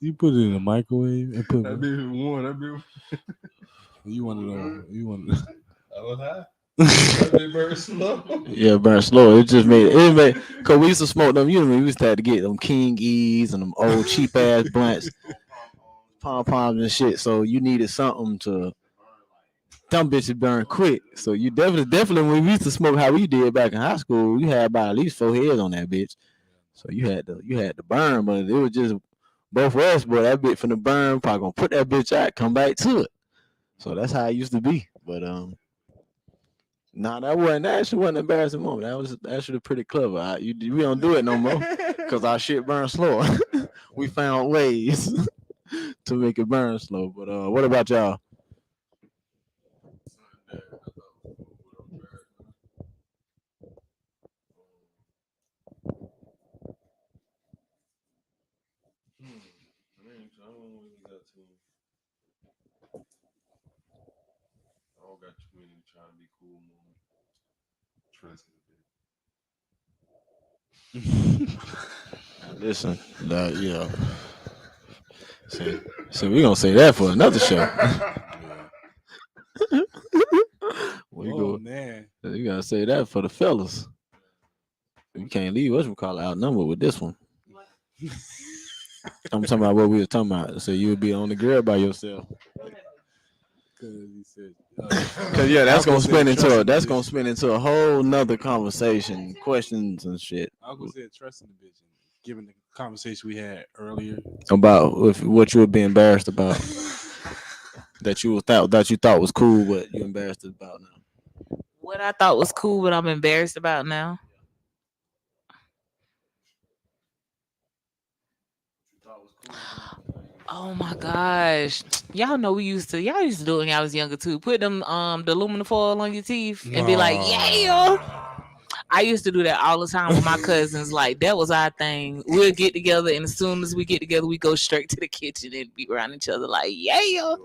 You put it in the microwave and put. That bitch won. That bitch. You want to know? You want to? I was high. That bitch very slow. Yeah, burn slow. It made cause we used to smoke them. You know, we used to have to get them King E's and them old cheap ass blunts, pom poms and shit. So you needed something to. Them bitches burn quick. So you definitely when we used to smoke how we did back in high school, you had about at least 4 heads on that bitch. So you had to burn, but it was just both of us, boy, that bitch finna burn, probably gonna put that bitch out, come back to it. So that's how it used to be. But nah, that actually wasn't an embarrassing moment. That was actually pretty clever. We don't do it no more because our shit burns slower. We found ways to make it burn slow. But what about y'all? I don't got too many trying to be cool moments. Trust me. Listen, yeah. So we gonna say that for another show. We Oh go. man. You gotta say that for the fellas. You can't leave us from call outnumbered with this one. I'm talking about what we were talking about. So you would be on the grill by yourself. Cause yeah, that's gonna spin into a whole nother conversation, questions and shit Uncle said trusting the bitch. Given the conversation we had earlier about what you would be embarrassed about that you thought was cool, but you embarrassed about now. What I thought was cool, but I'm embarrassed about now. Oh my gosh. Y'all know y'all used to do it when I was younger too. Put them the aluminum foil on your teeth and be like, yeah. I used to do that all the time with my cousins. Like that was our thing. We'll get together and as soon as we get together, we go straight to the kitchen and be around each other like, yeah.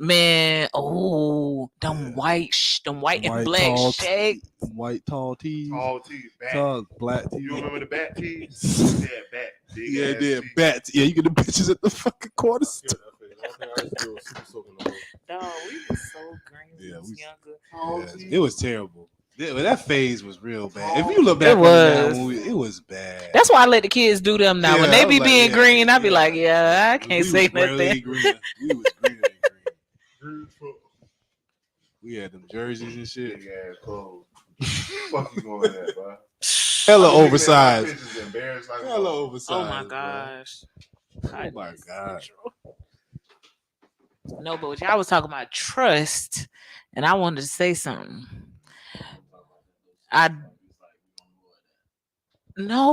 Man, oh, them white and black shake. White tall tees. Tall tees, Black tees. You remember the bat tees? Yeah, bat. Yeah, yeah, bat. Yeah, you get the bitches at the fucking corner store. Dog, we was so green when we was younger. It was terrible. That phase was real bad. If you look back It on that was. movie, it was bad. That's why I let the kids do them now. When Yeah, they I was be like, being yeah, green, I be yeah. like, yeah, I can't We say was way nothing. greener. We was greener than green. Green as fuck. We had them jerseys and shit. Big ass clothes. Fuck you going at, bro? Hella I be looking at my oversized. pictures embarrassed like a Hella motherfucker. oversized. Oh my bro. gosh. Oh my god. No, but y'all was talking about trust, and I wanted to say something.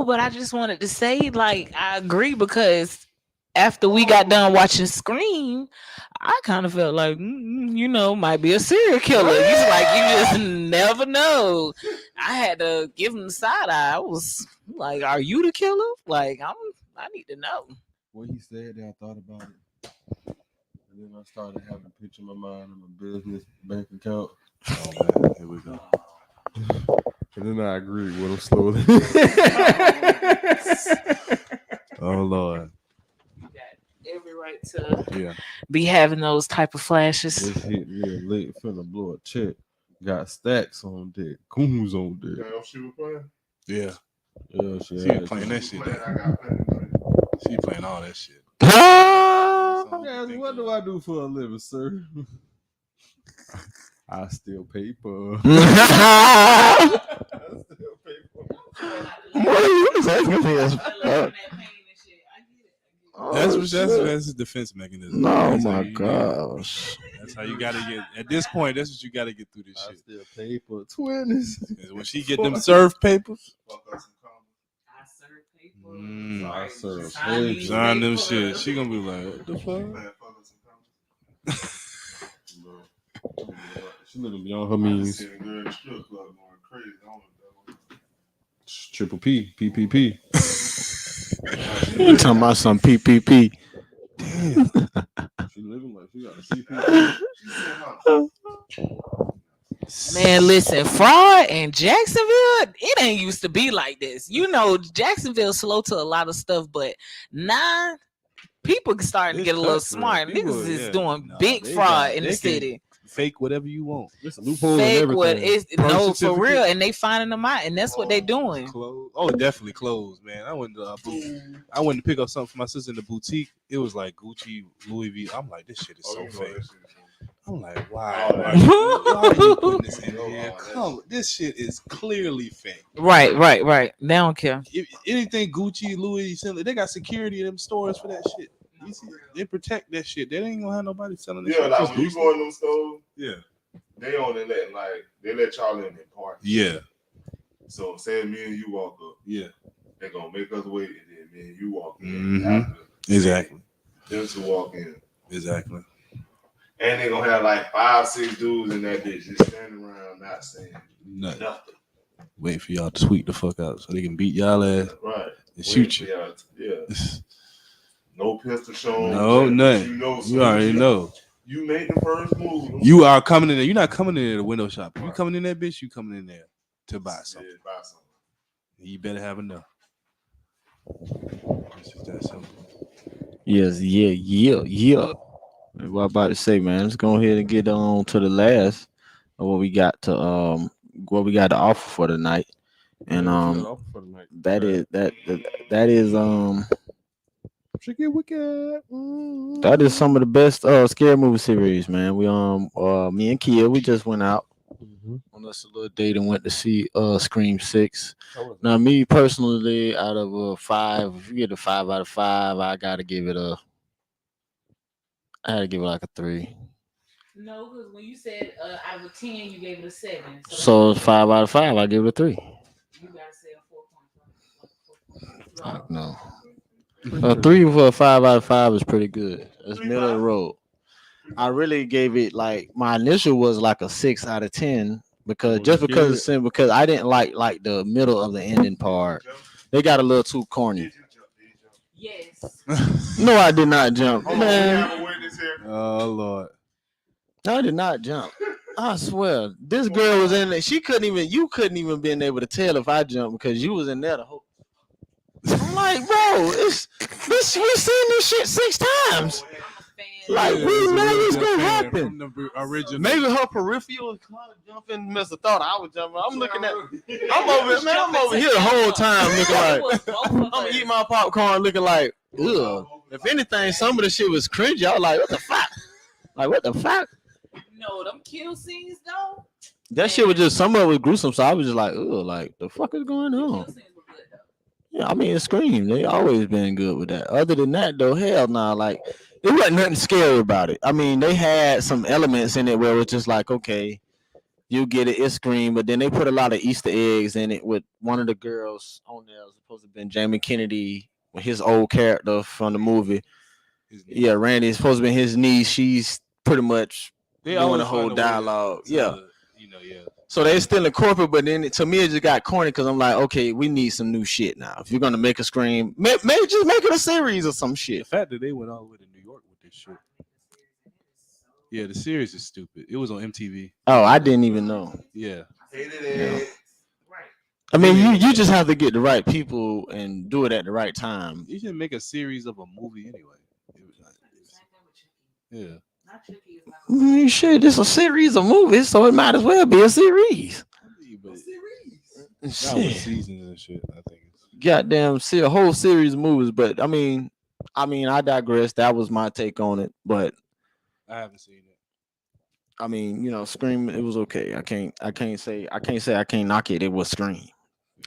But I just wanted to say, like, I agree because after we got done watching Scream, I kind of felt like, might be a serial killer. You just never know. I had to give him the side eye. I was like, "Are you the killer?" Like, I need to know. What he said, then I thought about it. And then I started having a picture in my mind of my business bank account. Oh man, here we go. And then I agreed with him slowly. Oh Lord. You got every right to Yeah. be having those type of flashes. This hit real late, finna blow a check. Got stacks on deck, coons on You deck. know she was playing? Yeah. Yeah, She shit. was playing that shit. Playing, I got playing. She playing all that shit. Yes, what do I do for a living, sir? I steal paper. That's his defense mechanism. Oh That's my how you get- gosh. That's how you gotta get. At this point, that's what you gotta get through this I shit. steal paper. 20s. 'Cause when she get them serve papers, Fuck up some comments. I serve Sign paper. these sign them papers. shit. She gonna be like, what the You fuck? playing fuck up some comments? Bro. She looking beyond her I just means. seen a girl in the strip club going crazy. I don't know. Triple P, PPP. You talking about some PPP? She living like she got a CPP. She said, huh? Man, listen, fraud in Jacksonville, it ain't used to be like this. Jacksonville's slow to a lot of stuff, but now people starting to It's get a little cutthroat. smart. People, Niggas is yeah. doing Nah, big they fraud got- in they the can city. Fake whatever you want. There's a loophole in Fake everything. what is Birth no for certificate. real, and they finding them out, and that's what they doing. Clothes. Oh, definitely clothes, man. I went to pick up something for my sister in the boutique. It was like Gucci, Louis V. I'm like, this shit is so Oh, you know fake. that shit. I'm like, why? Oh, Why that- are you putting this in Oh, here? that Come, this shit is clearly fake. Right. They don't care. If anything Gucci, Louis, they got security in them stores for that shit. You see, they protect that shit. They ain't gonna have nobody selling this Yeah, shit. like Just when you Gucci. go in them stores, Yeah. they only let y'all in their party. Yeah. So say me and you walk up, Yeah. they're gonna make us wait, and then me and you walk in. Mhm. After Exactly. them to walk in. Exactly. And they gonna have like 5-6 dudes in that bitch just standing around not saying Nothing. nothing. Wait for y'all to tweet the fuck out so they can beat y'all ass Right. and shoot Wait you. for y'all to- Yeah. No pistol shown. No, nothing. You You already know. You made the first move. You are coming in there. You're not coming in there to window shop. You coming in there, bitch. You coming in there to buy something. Yeah, buy something. You better have enough. It's just that simple. Yes, yeah. What I'm about to say, man. Let's go ahead and get on to the last of what we got to offer for tonight. And that is Chicken wicked. that is some of the best scary movie series, man. We me and Kia, we just went out on us a little date and went to see Scream 6. Now, me personally, out of 5, if you get a 5 out of 5, I had to give it like a 3. No, because when you said out of a 10, you gave it a 7. So 5 out of 5, I give it a 3. You gotta say a 4.5. No. A 3 for a 5 out of 5 is pretty good. That's middle of the road. I really gave it like my initial was like a 6 out of 10 because because I didn't like the middle of the ending part. They got a little too corny. Yes. No, I did not jump, Hold on, we man. have a witness here. Oh Lord. I did not jump. I swear, this girl was in there. You couldn't even been able to tell if I jumped because you was in there the whole. I'm like, bro, we seen this shit 6 times. I'm a fan Like, Yeah, we it's a know real what's good gonna fan happen. from the original. Maybe her peripheral jumping missed a thought. I was jumping. I'm looking at. I'm over here the whole time looking like I'm eating my popcorn, looking like, ugh. If anything, some of the shit was cringy. I was like, what the fuck? Like, what the fuck? No, them kill scenes though. That shit was just, some of it was gruesome. So I was just like, ugh, like, the fuck is going The on? kill scenes were good though. Yeah, I mean, Scream, they always been good with that. Other than that, though, hell nah, like, it wasn't nothing scary about it. I mean, they had some elements in it where it was just like, okay, you get it, it's Scream, but then they put a lot of Easter eggs in it with one of the girls on there was supposed to have been Jamie Kennedy, his old character from the movie. Yeah, Randy is supposed to be his niece. She's pretty much doing the whole dialogue. Yeah. So they still in corporate, but then to me it just got corny because I'm like, okay, we need some new shit now. If you're gonna make a Scream, maybe just make it a series or some The shit. fact that they went all the way to New York with this shit. Yeah, the series is stupid. It was on MTV. Oh, I didn't even know. Yeah. Hated it. I mean, you just have to get the right people and do it at the right time. You should make a series of a movie anyway. Yeah. I mean, shit, this a series of movies, so it might as well be a series. But that was Shit. seasons and shit, I think. Goddamn, see a whole series of movies, but I mean, I digress. That was my take on it, but I haven't seen it. I mean, you know, Scream, it was okay. I can't say I can't knock it. It was Scream,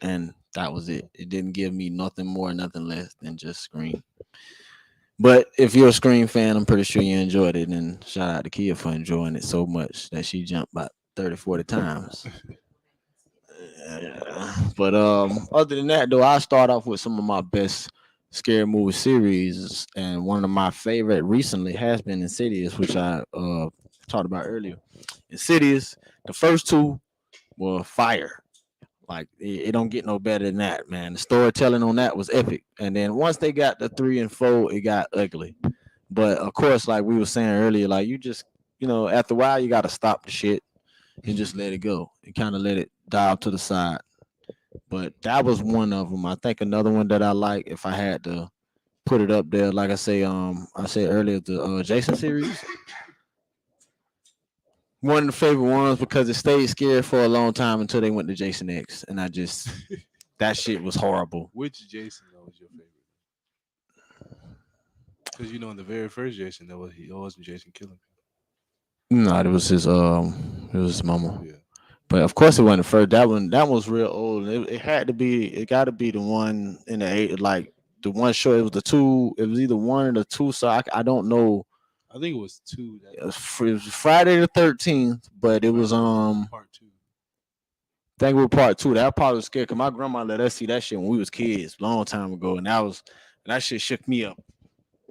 and that was it. It didn't give me nothing more, nothing less than just Scream. But if you're a Scream fan, I'm pretty sure you enjoyed it. And shout out to Kia for enjoying it so much that she jumped about 30, 40 times. But other than that, though, I start off with some of my best scary movie series, and one of my favorite recently has been Insidious, which I talked about earlier. Insidious, the first two were fire. Like it don't get no better than that, man. The storytelling on that was epic. And then once they got the 3 and 4, it got ugly. But of course, like we were saying earlier, like you just, after a while you gotta stop the shit and just let it go and kind of let it die off to the side. But that was one of them. I think another one that I like, if I had to put it up there, like I said earlier, the Jason series. One of the favorite ones because it stayed scared for a long time until they went to Jason X, and that shit was horrible. Which Jason though was your favorite? Because in the very first Jason, it wasn't Jason killing people. No, it was his mama. Yeah. But of course it wasn't the first. That was real old. It had to be. It got to be the one in the 8, like the one show. It was the 2. It was either 1 or the 2. So I don't know. I think it was 2. It was Friday the 13th, but it was part 2. I think it was part 2. That part was scary because my grandma let us see that shit when we was kids, long time ago, and that shit shook me up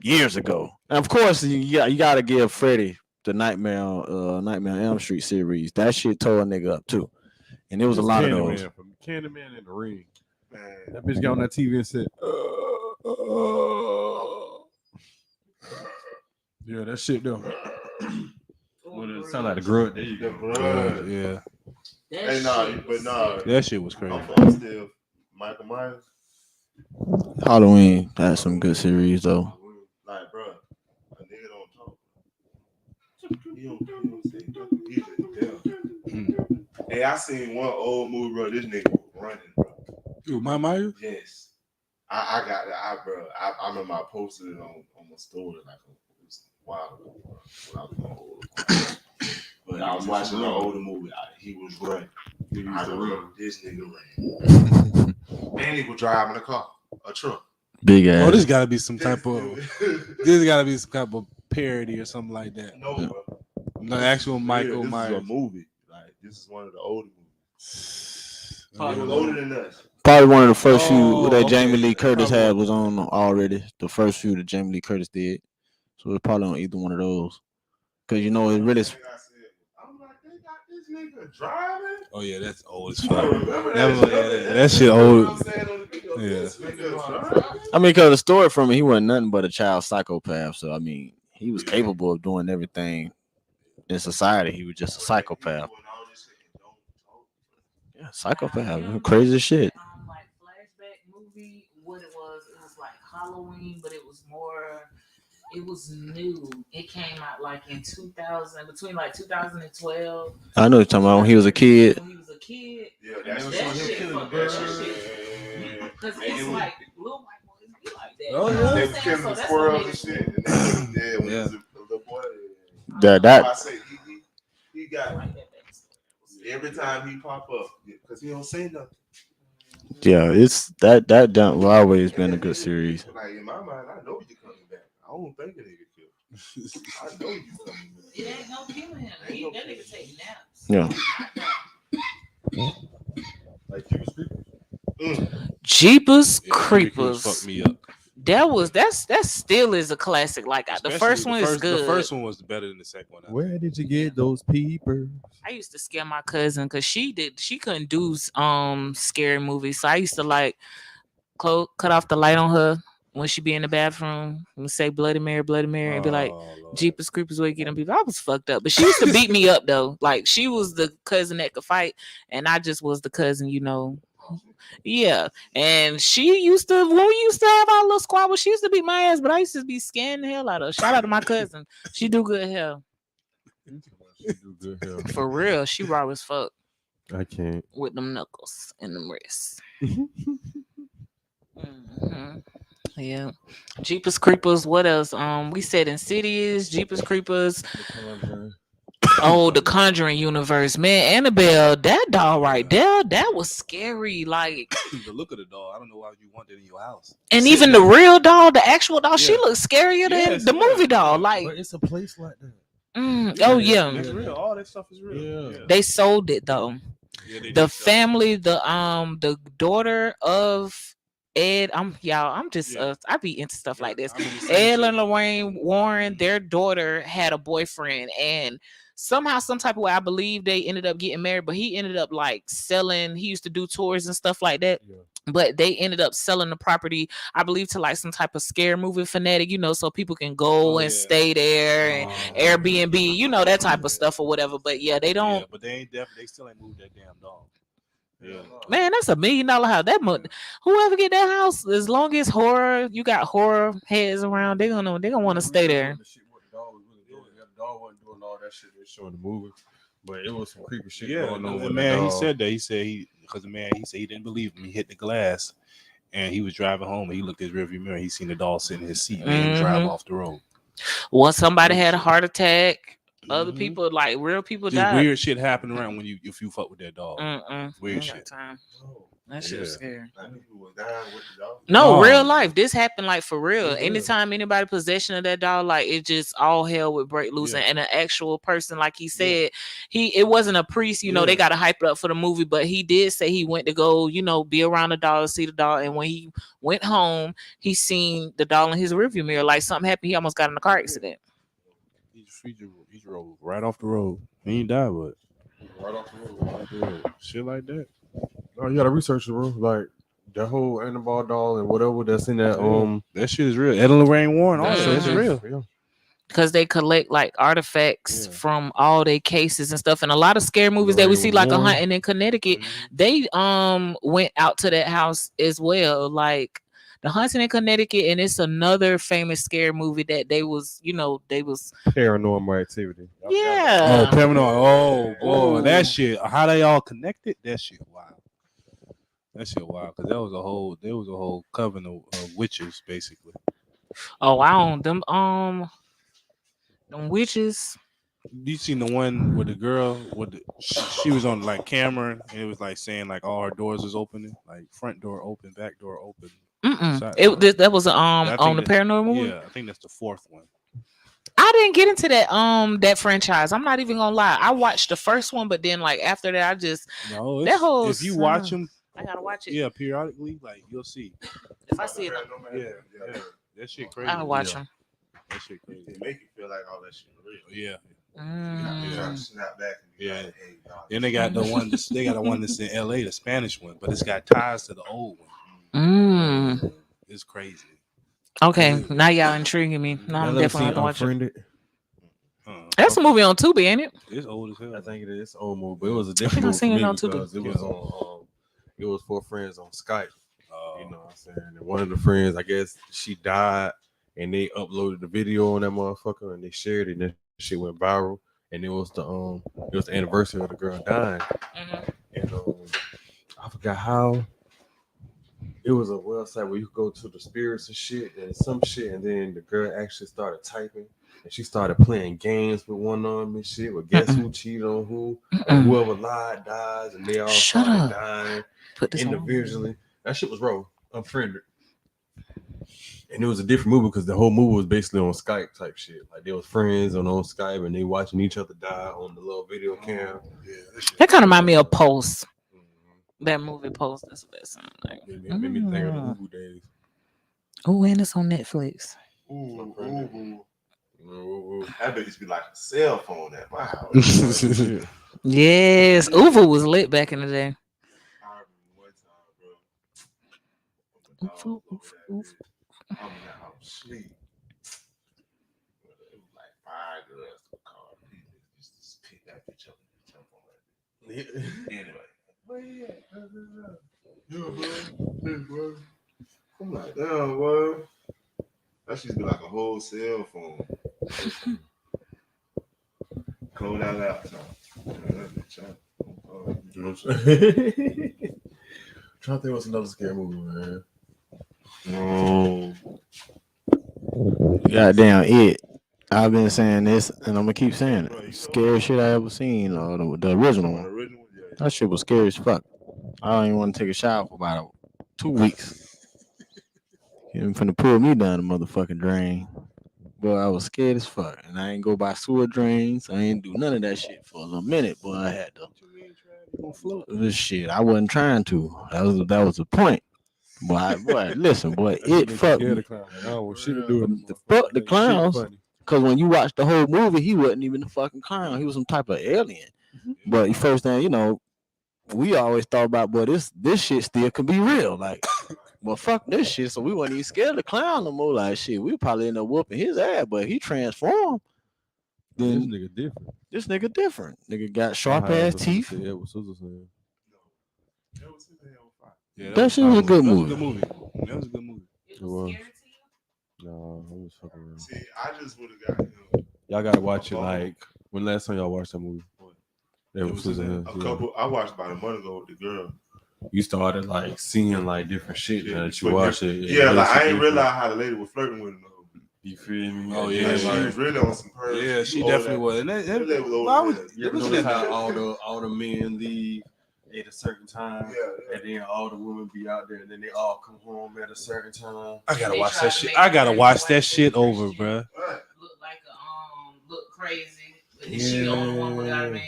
years ago. And of course, you got to give Freddy the Nightmare on Elm Street series. That shit tore a nigga up too, and there was a lot of those. From Candyman in the Ring. Man. That bitch got on that TV and said, yeah, that shit though. What it sound like the grunt? There you The go. blood. Yeah. Hey, nah. That shit was crazy. I'm still Michael Myers. Halloween had some good series though. Like, bro, a nigga don't talk. He don't say nothing. He just tell. Hey, I seen one old movie, bro. This nigga was running, bro. Ooh, my Myers? Yes. I got it. I remember I posted it on my story like it was a while ago, bro, when I was old. But I was watching an older movie. He was running. I remember this nigga ran. And he was driving a truck. Big ass. Oh, this got to be some type of parody or something like that. No, bro. The actual Michael This Myers. is a movie. Like, this is one of the older movies. Probably older than us. Probably one of the first few that okay. Jamie Lee Curtis had was on already. The first few that Jamie Lee Curtis did. So it's probably on either one of those. Because it really. I'm like, they got this nigga driving. Oh yeah, that's old as I fuck. remember That shit old. Yeah. I mean, because the story from it, he wasn't nothing but a child psychopath. So I mean, he was capable of doing everything in society. He was just a psychopath. Yeah, psychopath, crazy as shit. Like flashback movie, what it was like Halloween, but it It was new. It came out like in 2000, between like 2012. I know you're talking about when he was a kid. When he was a kid. Yeah, And that's they was That showing him shit killing the fucked bird. up. Because And it's it was- like little white boys be like that. Oh, You know yeah. what They I'm was saying? killing So the that's squirrels what and made shit. it. And then, when he Yeah. was a little boy, That I say he I got like that backstory. every time he pop up because he don't say nothing. yeah, it's that done always been a good series. Like in my mind, I know you coming back. I don't think a nigga kill. I know you coming back. It ain't no killing him. That nigga take naps. Yeah. Like Jeepers Creepers. Jeepers Yeah, Creepers. fucked me up. That still is a classic. Like the Especially first one is good. The first one was better than the second one. I think. Where did you get those peepers? I used to scare my cousin because she couldn't do scary movies. So I used to like cut off the light on her when she be in the bathroom and say Bloody Mary, and be like, Oh, Lord. Jeepers Creepers, where you get them people. I was fucked up. But she used to beat me up though. Like she was the cousin that could fight, and I just was the cousin, you know. Yeah. And she used to, when we used to have our little squabble, she used to beat my ass, but I used to be scaring the hell out of her. Shout out to my cousin. She do good hair. She do good hell. For real. She raw as fuck I can't. with them knuckles and them wrists. Yeah. Jeepers Creepers. What else? We said Insidious, Jeepers Creepers. Oh, the Conjuring universe, man. Annabelle, that doll right there, that was scary. Like, The look of the doll. I don't know why you want that in your house. and Sit even there. the real doll, the actual doll, she Yeah. looks scarier than Yes, the yeah. movie doll. Like, But it's a place like that. oh yeah, That's real. All that stuff is real. Yeah. they sold it though. Yeah, they The did sell it. family, the daughter of Ed, I be into stuff like this. I mean, the same Ed shit. and Lorraine Warren, their daughter had a boyfriend, and somehow, some type of way, I believe they ended up getting married. But he ended up like selling. He used to do tours and stuff like that. Yeah. But they ended up selling the property, I believe, to like some type of scare movie fanatic, you know, so people can go and stay there and Airbnb, you know, that type of stuff or whatever. But yeah, they don't. Yeah, but they ain't they still ain't moved that damn dog. Yeah. Man, that's $1 million house. Whoever get that house, as long as horror, you got horror heads around, they gonna want to stay there. The shit what the dog was really doing. Yeah, the dog wasn't doing all that shit they showing the movie, but it was some creepy shit going on. The with man, the he dog. said that. He said he didn't believe him. He hit the glass, and he was driving home. And he looked at his rearview mirror. He seen the dog sitting in his seat, made him drive off the road. Well, somebody had a Shit. heart attack. Other Mhm. people, like real people, Just died. weird shit happen around if you fuck with that dog. Weird Ain't shit. got time. Oh, That shit was scary. I knew who was dying with the dog. No, Oh. real life. This happened like for real. Yeah. Anytime anybody possession of that dog, like it just all hell would break loose. Yeah. And an actual person, like he said, it wasn't a priest. You know, they got to hype it up for the movie, but he did say he went to go, you know, be around the dog, see the dog, and when he went home, he seen the dog in his rearview mirror. Like something happened. He almost got in a car accident. He drove right off the road. He ain't died, but Right off the road. shit like that. Oh, you gotta research the room, like that whole Annabelle doll and whatever that's in that. That shit is real. Ed and Lorraine Warren, all that that shit it's is real. Yeah. Because they collect like artifacts Yeah. from all their cases and stuff, and a lot of scary movies that we see, like A Warren. Hunting in Connecticut, they went out to that house as well, like The Hunting in Connecticut, and it's another famous scary movie that they was Paranormal Activity. yeah. Oh, paranormal. Oh, boy, Ooh. that shit. How they all connected? That shit wild. That shit wild. Because there was a whole coven of witches, basically. Oh wow, them witches. You seen the one with the girl she was on like camera and it was like saying like all her doors was opening, like front door open, back door open. That was on the paranormal movie. Yeah, I think that's the fourth one. I didn't get into that franchise. I'm not even gonna lie. I watched the first one, but then like after that, I just No, that whole if you watch them, I gotta watch it. yeah, periodically, like you'll see. If I see it, Yeah, that shit crazy. I'll watch them. That shit crazy. It make you feel like all that shit real. Yeah. You gotta snap back and be Yeah. like, hey, dog, Then they got the one. They got the one that's in L.A., the Spanish one, but it's got ties to the old one. It's crazy. Okay, now y'all intriguing me. Now I'm definitely gonna watch it. Unfriended? That's a movie on Tubi, ain't it? It's old as hell. I think it is an old movie, but it was a I different movie seen for it me on Tubi. because it was on. It was 4 friends on Skype. You know what I'm saying? And one of the friends, I guess she died, and they uploaded the video on that motherfucker, and they shared it, and that shit went viral. And it was the anniversary of the girl dying, and I forgot how. It was a website where you could go to the spirits and shit and some shit, and then the girl actually started typing, and she started playing games with one of them and shit. Well, guess who cheated on who? And whoever lied dies, and they all started dying individually. That shit was raw, unfriended. And it was a different movie because the whole movie was basically on Skype type shit. Like they was friends on Skype and they watching each other die on the little video cam. Yeah, That kind of remind me of Post. That movie Post. That's the best song. Like, Made me think of the Ubu days. oh, and it's on Netflix. Ooh. That bitch used to be like a cell phone at my house. Yes, Uvu was lit back in the day. I remember one time, bro. I'm in the house sleep. It was like 5 girls to a car. He just pick that bitch up and jump on that bitch. Anyway. I'm like, damn, boy. That should be like a whole cell phone. Close that laptop. That bitch out. You know what I'm saying? Trying to think what's another scary movie, man. No. Goddamn it. I've been saying this and I'm gonna keep saying it. Scary shit I ever seen, or the original one. That shit was scary as fuck. I don't even want to take a shower for about 2 weeks. He finna pull me down the motherfucking drain. But I was scared as fuck. And I ain't go by sewer drains. I ain't do none of that shit for a little minute, boy. I had to. This shit, I wasn't trying to. That was the point. Boy, listen, boy, it fucked me. Fuck the clowns. Because when you watch the whole movie, he wasn't even the fucking clown. He was some type of alien. But first thing, you know, we always thought about, boy, this shit still could be real. Like, well, fuck this shit. So we wasn't even scared of the clown no more. Like, shit, we probably end up whooping his ass, but he transformed. Then this nigga different. Nigga got sharp ass teeth. Yeah, That shit was a good movie. That was a good movie. It was. No, I was fucking around. See, I just would have got him. Y'all gotta watch it. Like, when last time y'all watched that movie? It was a couple. I watched about a month ago with the girl. You started like seeing like different shit that you watched it. Yeah, like I ain't realize how the lady was flirting with him. You feel me? Oh yeah, like, she was really on some person. Yeah, she definitely was. And you ever notice how all the men leave at a certain time, and then all the women be out there, and then they all come home at a certain time. I gotta watch that shit. I gotta watch that shit over, bro. Look like look crazy, but is she the only one without a man?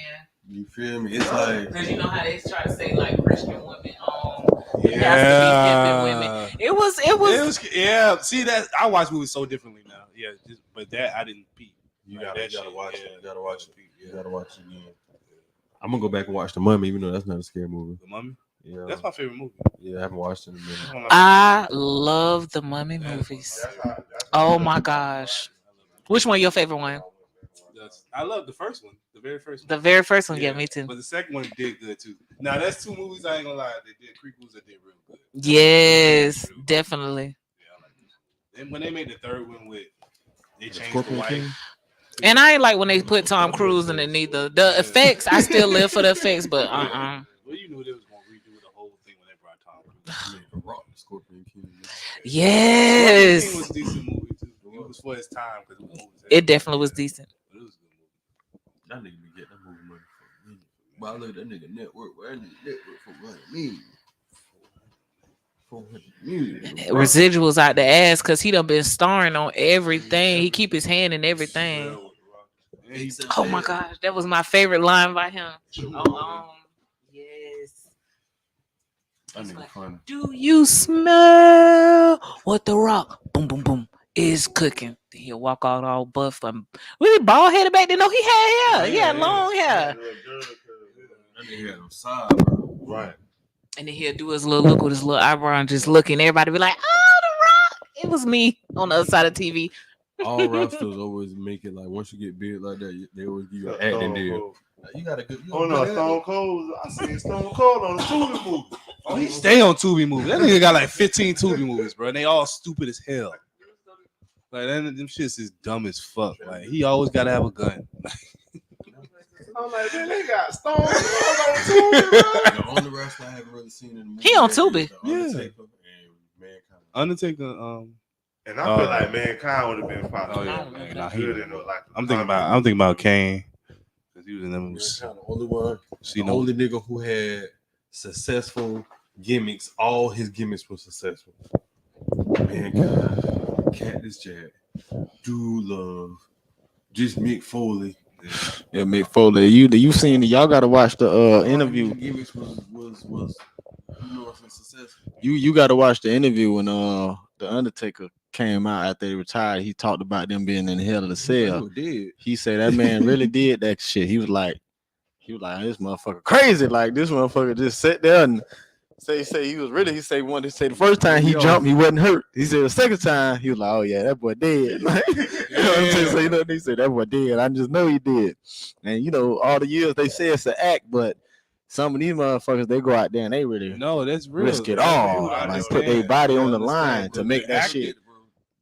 You feel me? It's like, because you know how they try to say like Christian women yeah. Women. It was yeah. See that I watch movies so differently now. Yeah, but that I didn't peep. You gotta watch it. You gotta watch it. You gotta watch it again. I'm gonna go back and watch The Mummy, even though that's not a scary movie. The Mummy? Yeah, that's my favorite movie. Yeah, I haven't watched it in a minute. I love the Mummy movies. Oh my gosh, which one your favorite one? I love the first one. The very first one. The very first one, yeah, me too. But the second one did good too. Now that's 2 movies I ain't gonna lie. They did prequels that did real good. Yes, definitely. Yeah, I like this. And when they made the third one they changed the wife. And I ain't like when they put Tom Cruise in it neither. The effects, I still live for the effects, but Well, you knew they was gonna redo the whole thing when they brought Tom Cruise. The Rock, the Scorpion King. Yes. Scorpion King was a decent movie too. It was for his time because it definitely was decent. It was a good movie. That nigga be getting that movie money for me. But I look at that nigga network. Where that nigga network for money? Residuals out the ass because he done been starring on everything. He keep his hand in everything. Oh my gosh, that was my favorite line by him. Yes. That's like, funny. Do you smell what the Rock boom boom boom is cooking? Then he'll walk out all buff and really bald headed back then. No, he had hair. He had long hair. That nigga had no side, bro. Right. And then he'll do his little look with his little eyebrow and just looking. Everybody be like, "Oh, the Rock!" It was me on the other side of the TV. All rockstars always make it like once you get big like that, they always give you an acting deal. You got a good. Stone Cold. I seen Stone Cold on the Tubi movie. Oh, he stay on Tubi movies. That nigga got like 15 Tubi movies, bro. And they all stupid as hell. Like them shits is dumb as fuck. Like he always gotta have a gun. I'm like, man, they got Stone Cold on Tubi, bro. The only wrestler I haven't really seen in the movie. He on is Tubi. The Undertaker and Mankind. Undertaker. And I feel like Mankind would have been probably Oh yeah, man, nah, good in like. I'm thinking about Kane because he was in them. Mankind, the only one, See, the only nigga who had successful gimmicks. All his gimmicks were successful. Mankind, Cactus Jack, Dude Love, just Mick Foley. Yeah, Mick Foley. You seen? Y'all gotta watch the interview. Gimmicks was you know what's successful. You gotta watch the interview when the Undertaker came out after he retired. He talked about them being in the hell of the cell. He said that man really did that shit. He was like, this motherfucker crazy. Like this motherfucker just sat there and say he was really. He said the first time he jumped, he wasn't hurt. He said the second time he was like, oh yeah, that boy dead. Like, you know what I'm saying? So, he said that boy dead. I just know he did. And all the years they say it's an act, but some of these motherfuckers they go out there and they really that's real. risk it all. Like put their body on the line to make that shit. Bro,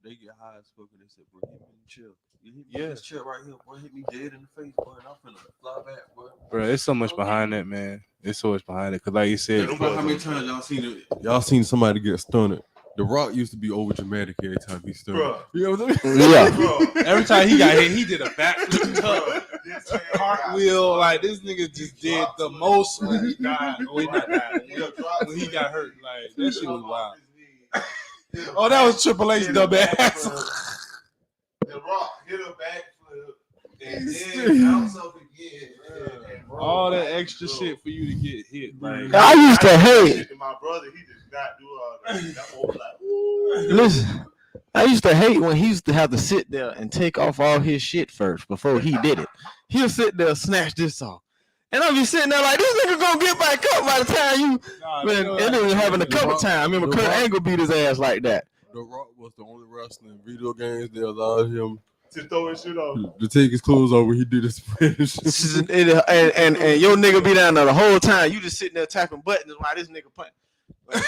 they get high as fuck and they say, bro, hit me in the chill. You hit me in this chill right here, boy. Hit me dead in the face, boy. And I'm finna fly back, boy. Bro, there's so much behind that, man. There's so much behind it. Cause like you said, Think about how many times y'all seen somebody get stunned. The Rock used to be over dramatic every time he stunned. Bro. You know what I mean? Yeah. Bro, every time he got hit, he did a back bro, cartwheel. Like this nigga just did the most when he died. Oh, he not died. When he got hurt, like that shit was wild. Oh, that was Triple H dumbass. The Rock hit a backflip and then bounce up again. All that extra shit for you to get hit. Like I used to hate. My brother, he did not do all that. That boy was like, ooh. Listen, I used to hate when he used to have to sit there and take off all his shit first before he did it. He'll sit there and snatch this off. And I'll be sitting there like, this nigga gonna get back up by the time you. And it was happening a couple times. I remember Kurt Angle beat his ass like that. The Rock was the only wrestler in video games that allowed him To throw his shit off. to take his clothes off when he did his Spanish. And your nigga be down there the whole time. You just sitting there tapping buttons while this nigga punch. Like,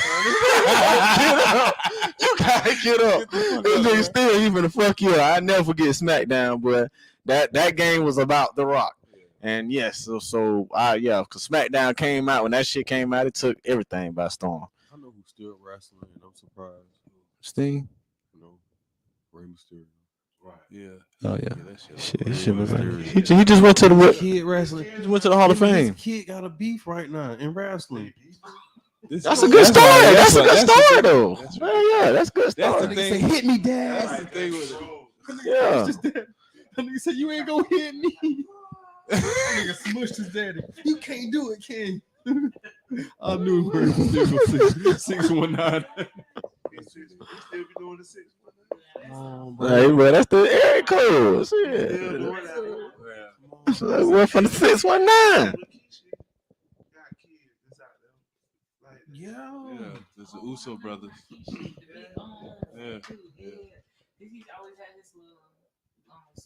you gotta get up. This nigga still even the fuck you up. I never forget SmackDown, but that game was about The Rock. And yes, because SmackDown came out when that shit came out, it took everything by storm. I know who's still wrestling, and I'm surprised. Sting? No, Rey Mysterio. Right. yeah. Oh yeah. That Shit was like, he just went to the Kid wrestling. he just went to the Hall of Fame. Kid got a beef right now in wrestling. That's a good story. That's a good story though. That's Yeah, that's good That's story. the thing. Hit me, Dad. That's the thing with it. Yeah. That nigga said, you ain't gonna hit me. That nigga smushed his daddy. You can't do it, can you? I knew Rey Mysterio 619. He still be doing the 619. Hey, bro, that's the area code. Still Shit. doing that. So we're from the 619. Got kids. It's out there. Like, Yeah, there's the Uso brothers. Yeah.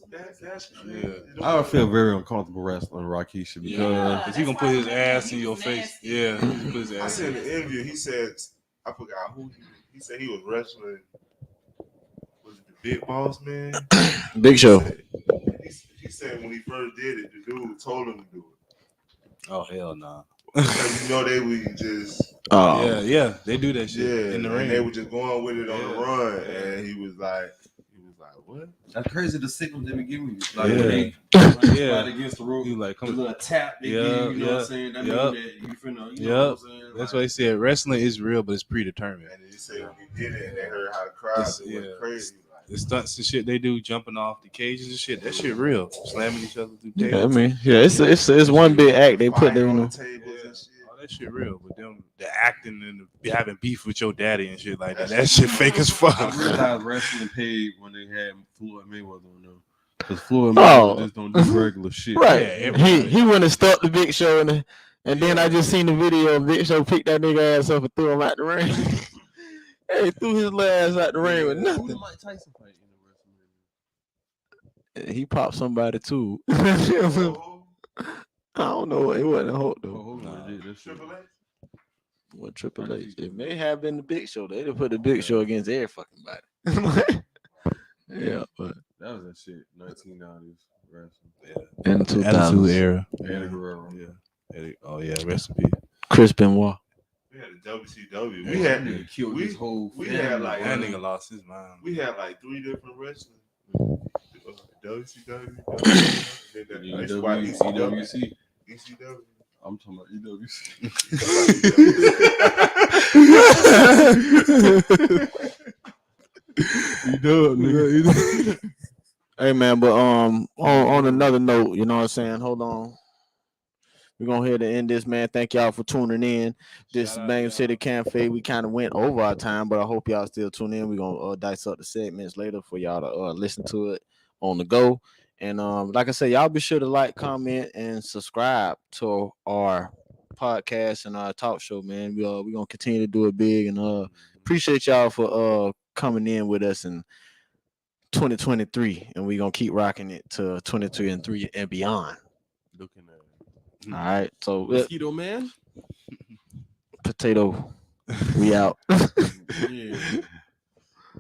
that's Yeah. I would feel very uncomfortable wrestling Rakishi because Cause he gonna put his ass in your face. Yeah, he put his I ass. seen the interview. He said, I forgot who he said he was wrestling. Was it the Big Boss Man? Big Show. He said when he first did it, the dude told him to do it. Oh hell no. Because they would just Oh, Yeah, they do that shit in the and ring. they were just going with it on the Yeah. run, Yeah. and he was like, what? that's crazy. The signals they be giving you, like Yeah. when they Yeah. fight against the rope, He like, the come. little tap they give you. You know what I'm saying? That means that you finna. You know what I'm saying? That's why he said wrestling is real, but it's predetermined. And he said when he did it, and they heard how the crowd went crazy. The stunts and shit they do, jumping off the cages and shit, that shit real. Slamming each other through yeah. I tables. mean, yeah, it's one big act they put there. Fighting You on know. the tables and shit. All that shit real, but them the acting and the having beef with your daddy and shit like that shit fake as fuck. I realized wrestling paid when they had Floyd Mayweather on them. Because Floyd Mayweather just don't do regular shit. Right. Yeah, he went and stuck the Big Show and then I just seen the video of Big Show pick that nigga ass up and threw him out the ring. Hey, threw his little ass out the ring with Who nothing. did Mike Tyson fight in the wrestling? He popped somebody too. Oh, I don't know. It wasn't Hulk Oh, though. hold on, did this shit. Triple H? What Triple H? It may have been the Big Show. They'd have put the Big Show against every fucking body. Yeah, but That was that shit. 1990s wrestling. Yeah. in The Attitude 2000s, Era. Eddie Guerrero. Yeah. Oh yeah, recipe. Chris Benoit. We had the WCW. That We had nigga killed his whole we family. had like That nigga lost his mind. we had like 3 different wrestling. WCW, EWC. ECW. I'm talking about EWC. Hey man, but on another note, you know what I'm saying? Hold on. We're gonna hear to end this, man. Thank y'all for tuning in. This is Shout out Bangem y'all. City Cafe. We kind of went over our time, but I hope y'all still tune in. We're gonna dice up the segments later for y'all to listen to it on the go. And like I said, y'all be sure to like, comment, and subscribe to our podcast and our talk show, man. We're gonna continue to do it big, and appreciate y'all for coming in with us in 2023, and we're gonna keep rocking it to 22 and 3 and beyond. Looking at All right, so Mosquito Man. potato, we out. Yeah.